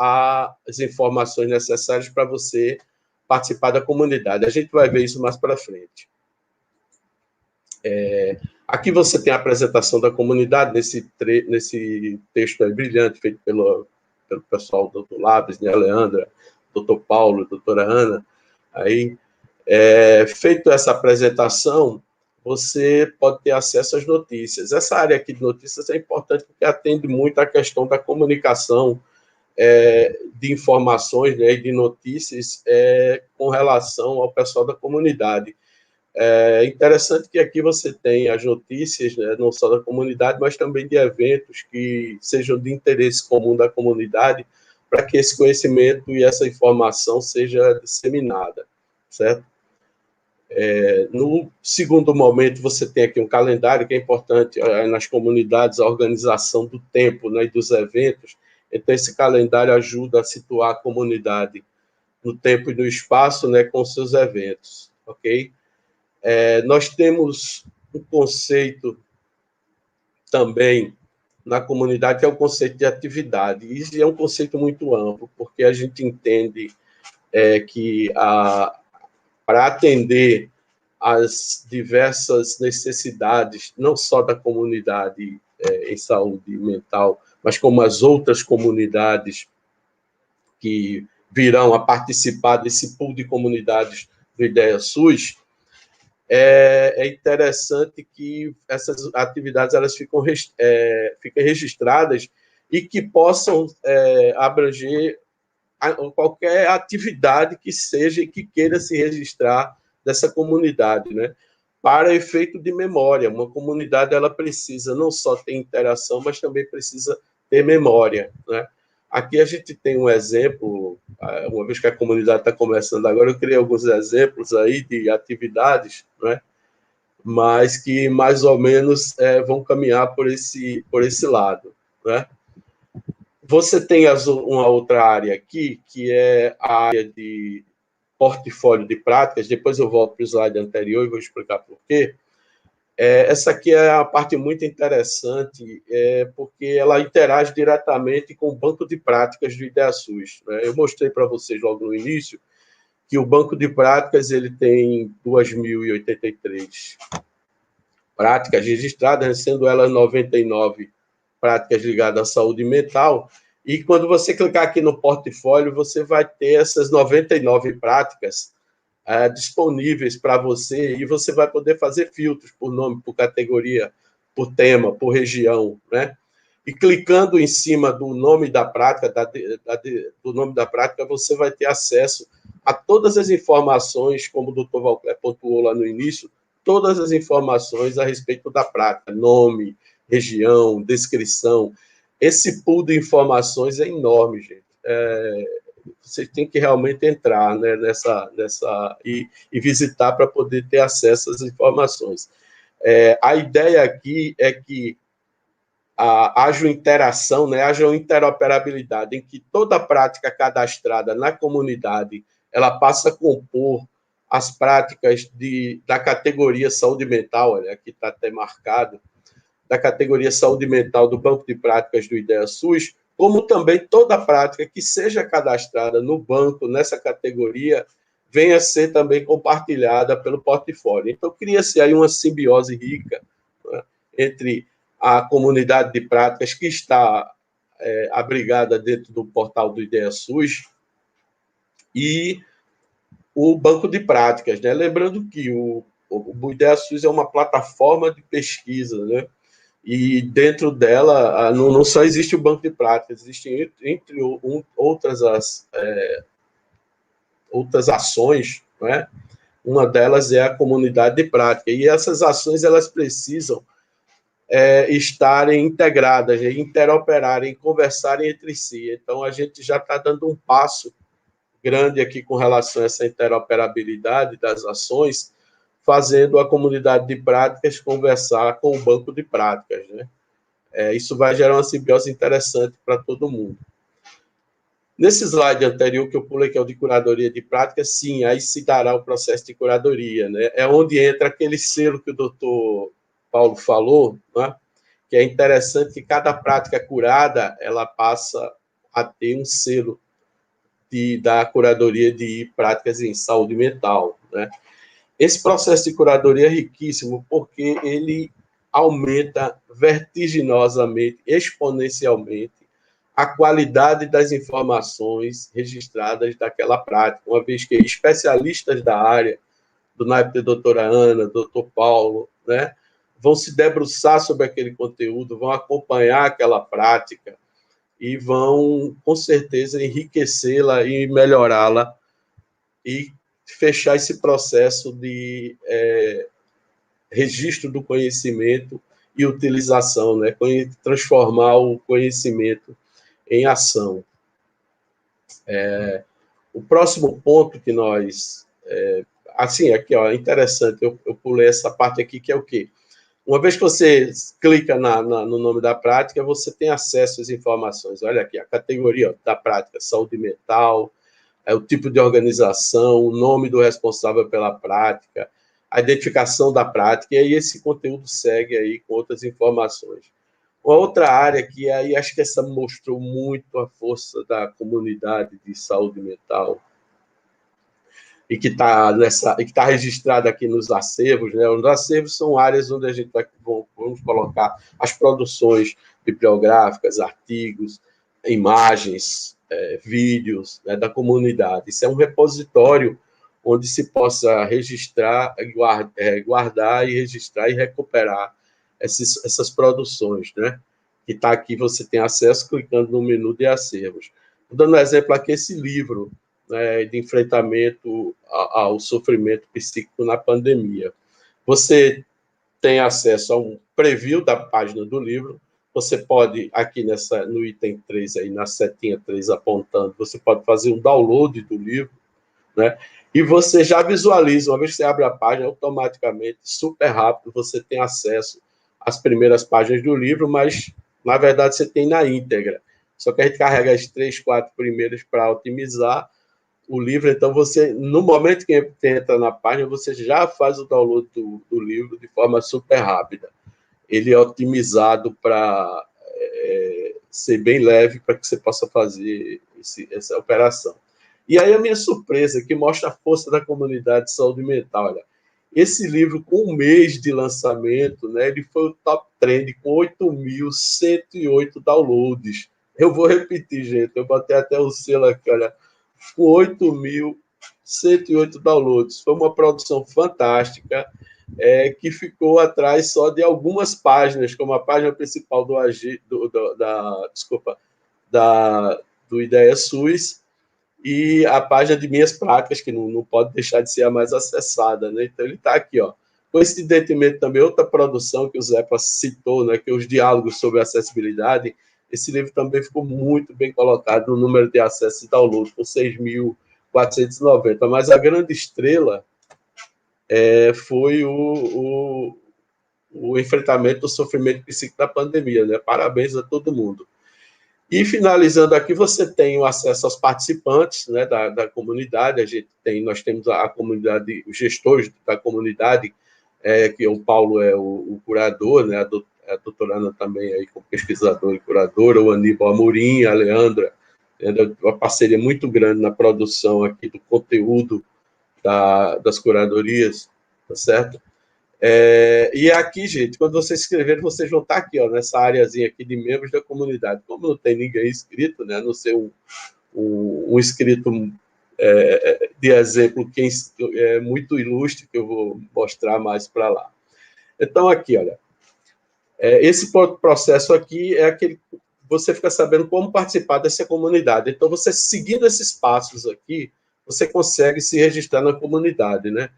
às informações necessárias para você participar da comunidade. A gente vai ver isso mais para frente. Aqui você tem a apresentação da comunidade, nesse texto aí brilhante, feito pelo pessoal do Dr. Labs, né, Leandra, Dr. Paulo, doutora Ana. Aí, feito essa apresentação, você pode ter acesso às notícias. Essa área aqui de notícias é importante porque atende muito à questão da comunicação de informações, né, e de notícias com relação ao pessoal da comunidade. É interessante que aqui você tem as notícias, né, não só da comunidade, mas também de eventos que sejam de interesse comum da comunidade, para que esse conhecimento e essa informação seja disseminada, certo? No segundo momento, você tem aqui um calendário que é importante nas comunidades, a organização do tempo, né, e dos eventos. Então, esse calendário ajuda a situar a comunidade no tempo e no espaço, né, com seus eventos, ok? Nós temos um conceito também na comunidade, que é o conceito de atividade. Isso é um conceito muito amplo, porque a gente entende que para atender às diversas necessidades, não só da comunidade em saúde mental, mas como as outras comunidades que virão a participar desse pool de comunidades do Ideia SUS, é interessante que essas atividades elas fiquem registradas e que possam abranger qualquer atividade que seja e que queira se registrar dessa comunidade, né? Para efeito de memória. Uma comunidade ela precisa não só ter interação, mas também precisa ter memória, né? Aqui a gente tem um exemplo, uma vez que a comunidade está começando agora, eu criei alguns exemplos aí de atividades, né? Mas que mais ou menos vão caminhar por esse lado, né? Você tem uma outra área aqui, que é a área de portfólio de práticas. Depois eu volto para o slide anterior e vou explicar por quê. Essa aqui é a parte muito interessante, porque ela interage diretamente com o banco de práticas do Ideia SUS, né? Eu mostrei para vocês logo no início que o banco de práticas ele tem 2.083 práticas registradas, sendo elas 99 práticas ligadas à saúde mental. E quando você clicar aqui no portfólio, você vai ter essas 99 práticas disponíveis para você, e você vai poder fazer filtros por nome, por categoria, por tema, por região, né? E clicando em cima do nome da prática, do nome da prática, você vai ter acesso a todas as informações, como o Dr. Valcler pontuou lá no início, todas as informações a respeito da prática, nome, região, descrição. Esse pool de informações é enorme, gente. Você tem que realmente entrar, né, e visitar para poder ter acesso às informações. A ideia aqui é que haja uma interação, né, haja uma interoperabilidade, em que toda prática cadastrada na comunidade ela passa a compor as práticas da categoria saúde mental, olha, aqui está até marcado, da categoria saúde mental do banco de práticas do Ideia SUS, como também toda prática que seja cadastrada no banco, nessa categoria, venha a ser também compartilhada pelo portfólio. Então, cria-se aí uma simbiose rica, né, entre a comunidade de práticas que está abrigada dentro do portal do Ideia SUS e o banco de práticas, né? Lembrando que o Ideia SUS é uma plataforma de pesquisa, né? E dentro dela não só existe o banco de práticas, existem entre outras ações, né? Uma delas é a comunidade de prática, e essas ações elas precisam estarem integradas, interoperarem, conversarem entre si. Então, a gente já está dando um passo grande aqui com relação a essa interoperabilidade das ações, fazendo a comunidade de práticas conversar com o banco de práticas, né? Isso vai gerar uma simbiose interessante para todo mundo. Nesse slide anterior que eu pulei, que é o de curadoria de prática, sim, aí se dará o processo de curadoria, né? É onde entra aquele selo que o doutor Paulo falou, né? Que é interessante que cada prática curada, ela passa a ter um selo da curadoria de práticas em saúde mental, né? Esse processo de curadoria é riquíssimo porque ele aumenta vertiginosamente, exponencialmente, a qualidade das informações registradas daquela prática, uma vez que especialistas da área, do naipe da doutora Ana, doutor Paulo, né, vão se debruçar sobre aquele conteúdo, vão acompanhar aquela prática e vão, com certeza, enriquecê-la e melhorá-la e fechar esse processo de registro do conhecimento e utilização, né, transformar o conhecimento em ação. O próximo ponto que nós... assim, aqui, ó, interessante, eu pulei essa parte aqui, que é o quê? Uma vez que você clica no nome da prática, você tem acesso às informações. Olha aqui, a categoria da prática, saúde mental, o tipo de organização, o nome do responsável pela prática, a identificação da prática, e aí esse conteúdo segue aí com outras informações. Uma outra área que aí acho que essa mostrou muito a força da comunidade de saúde mental e que está registrada aqui nos acervos, né? Os acervos são áreas onde a gente vamos colocar as produções bibliográficas, artigos, imagens, vídeos, né, da comunidade. Isso é um repositório onde se possa registrar, guardar e registrar e recuperar essas produções, né? Que está aqui, você tem acesso clicando no menu de acervos. Dando um exemplo aqui, esse livro, né, de enfrentamento ao sofrimento psíquico na pandemia. Você tem acesso a um preview da página do livro, você pode, aqui no item 3, aí, na setinha 3 apontando, você pode fazer um download do livro, né? E você já visualiza, uma vez que você abre a página, automaticamente, super rápido, você tem acesso às primeiras páginas do livro, mas, na verdade, você tem na íntegra. Só que a gente carrega as 3, 4 primeiras para otimizar o livro, então você, no momento que entra na página, você já faz o download do livro de forma super rápida. Ele é otimizado para ser bem leve, para que você possa fazer essa operação. E aí a minha surpresa, que mostra a força da comunidade de saúde mental, olha, esse livro, com um mês de lançamento, né, ele foi o top trend com 8.108 downloads. Eu vou repetir, gente, eu botei até o selo aqui, olha, com 8.108 downloads. Foi uma produção fantástica, que ficou atrás só de algumas páginas, como a página principal do Ideia SUS e a página de Minhas Práticas, que não pode deixar de ser a mais acessada, né? Então, ele está aqui, ó. Coincidentemente, também, outra produção que o Zepa citou, né, que é os diálogos sobre acessibilidade. Esse livro também ficou muito bem colocado no número de acessos e downloads, com 6.490. Mas a grande estrela foi o enfrentamento do sofrimento psíquico da pandemia, né? Parabéns a todo mundo. E, finalizando aqui, você tem o acesso aos participantes, né, da comunidade. Nós temos a comunidade, os gestores da comunidade, que o Paulo é o curador, né, a doutora Ana também aí como pesquisadora e curadora, o Aníbal Amorim, a Leandra, uma parceria muito grande na produção aqui do conteúdo das curadorias, tá certo? E aqui, gente, quando vocês escreverem, vocês vão estar aqui, ó, nessa areazinha aqui de membros da comunidade. Como não tem ninguém inscrito, né, a não ser um inscrito de exemplo, que é muito ilustre, que eu vou mostrar mais para lá. Então, aqui, olha, esse processo aqui é aquele você fica sabendo como participar dessa comunidade. Então, você seguindo esses passos aqui, você consegue se registrar na comunidade, né?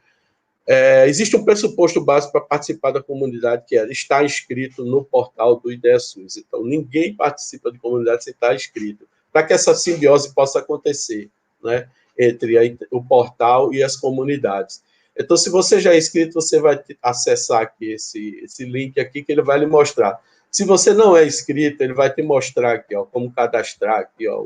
Existe um pressuposto básico para participar da comunidade, que é estar inscrito no portal do Ideia SUS. Então, ninguém participa de comunidade sem estar inscrito, para que essa simbiose possa acontecer, né, entre o portal e as comunidades. Então, se você já é inscrito, você vai acessar aqui esse link aqui, que ele vai lhe mostrar. Se você não é inscrito, ele vai te mostrar aqui, ó, como cadastrar aqui, ó,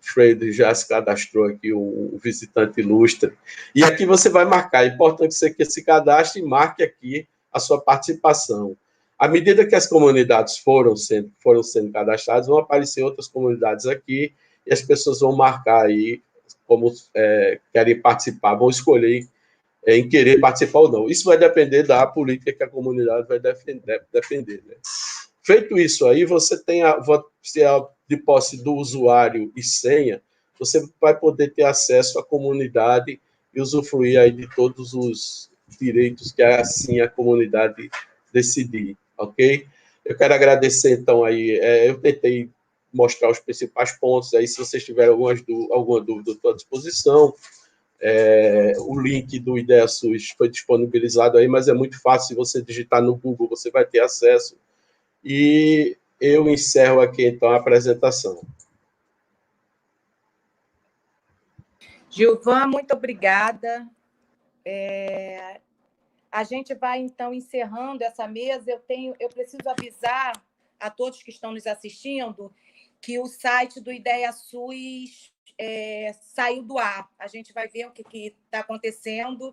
Freire já se cadastrou aqui, o visitante ilustre. E aqui você vai marcar. É importante que você se cadastre e marque aqui a sua participação. À medida que as comunidades foram sendo cadastradas, vão aparecer outras comunidades aqui e as pessoas vão marcar aí como querem participar, vão escolher em querer participar ou não. Isso vai depender da política que a comunidade vai depender, né? Feito isso aí, você tem de posse do usuário e senha, você vai poder ter acesso à comunidade e usufruir aí de todos os direitos que assim a comunidade decidir, ok? Eu quero agradecer, então, aí, eu tentei mostrar os principais pontos, aí se vocês tiverem alguma dúvida, estou à disposição. O link do IdeaSUS foi disponibilizado aí, mas é muito fácil, se você digitar no Google, você vai ter acesso. E eu encerro aqui, então, a apresentação. Gilvan, muito obrigada. A gente vai, então, encerrando essa mesa. Eu preciso avisar a todos que estão nos assistindo que o site do IdeaSUS saiu do ar. A gente vai ver o que está acontecendo.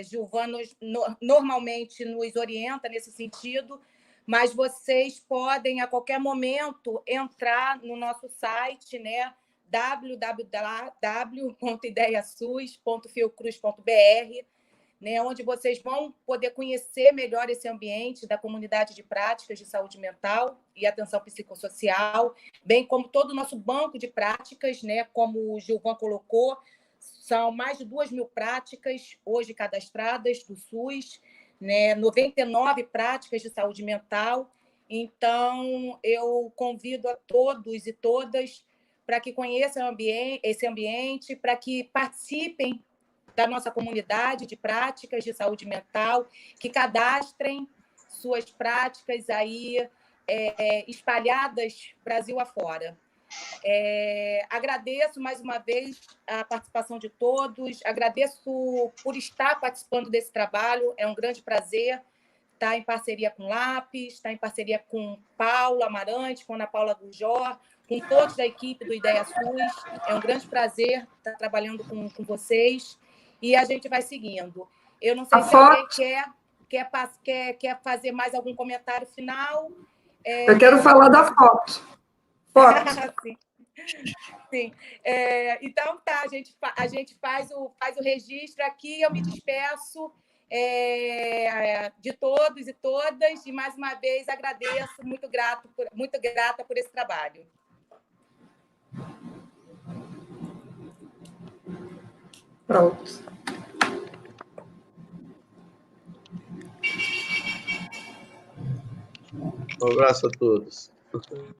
Gilvan normalmente nos orienta nesse sentido, mas vocês podem, a qualquer momento, entrar no nosso site, né? www.ideiasus.fiocruz.br, né, onde vocês vão poder conhecer melhor esse ambiente da comunidade de práticas de saúde mental e atenção psicossocial, bem como todo o nosso banco de práticas, né, como o Gilvan colocou, são mais de 2.000 práticas hoje cadastradas do SUS, né, 99 práticas de saúde mental. Então, eu convido a todos e todas para que conheçam esse ambiente, para que participem da nossa comunidade de práticas de saúde mental, que cadastrem suas práticas aí espalhadas Brasil afora. Agradeço mais uma vez a participação de todos, agradeço por estar participando desse trabalho, é um grande prazer estar em parceria com o Lápis, estar em parceria com Paula Amarante, com Ana Paula Gurjó, com todos da equipe do IdeaSUS, é um grande prazer estar trabalhando com vocês. E a gente vai seguindo. Eu não sei se alguém quer fazer mais algum comentário final. Eu quero falar da foto. Sim. Sim. Então, tá, a gente faz o registro aqui. Eu me despeço de todos e todas. E, mais uma vez, agradeço, muito grata por esse trabalho. Pronto. Um abraço a todos.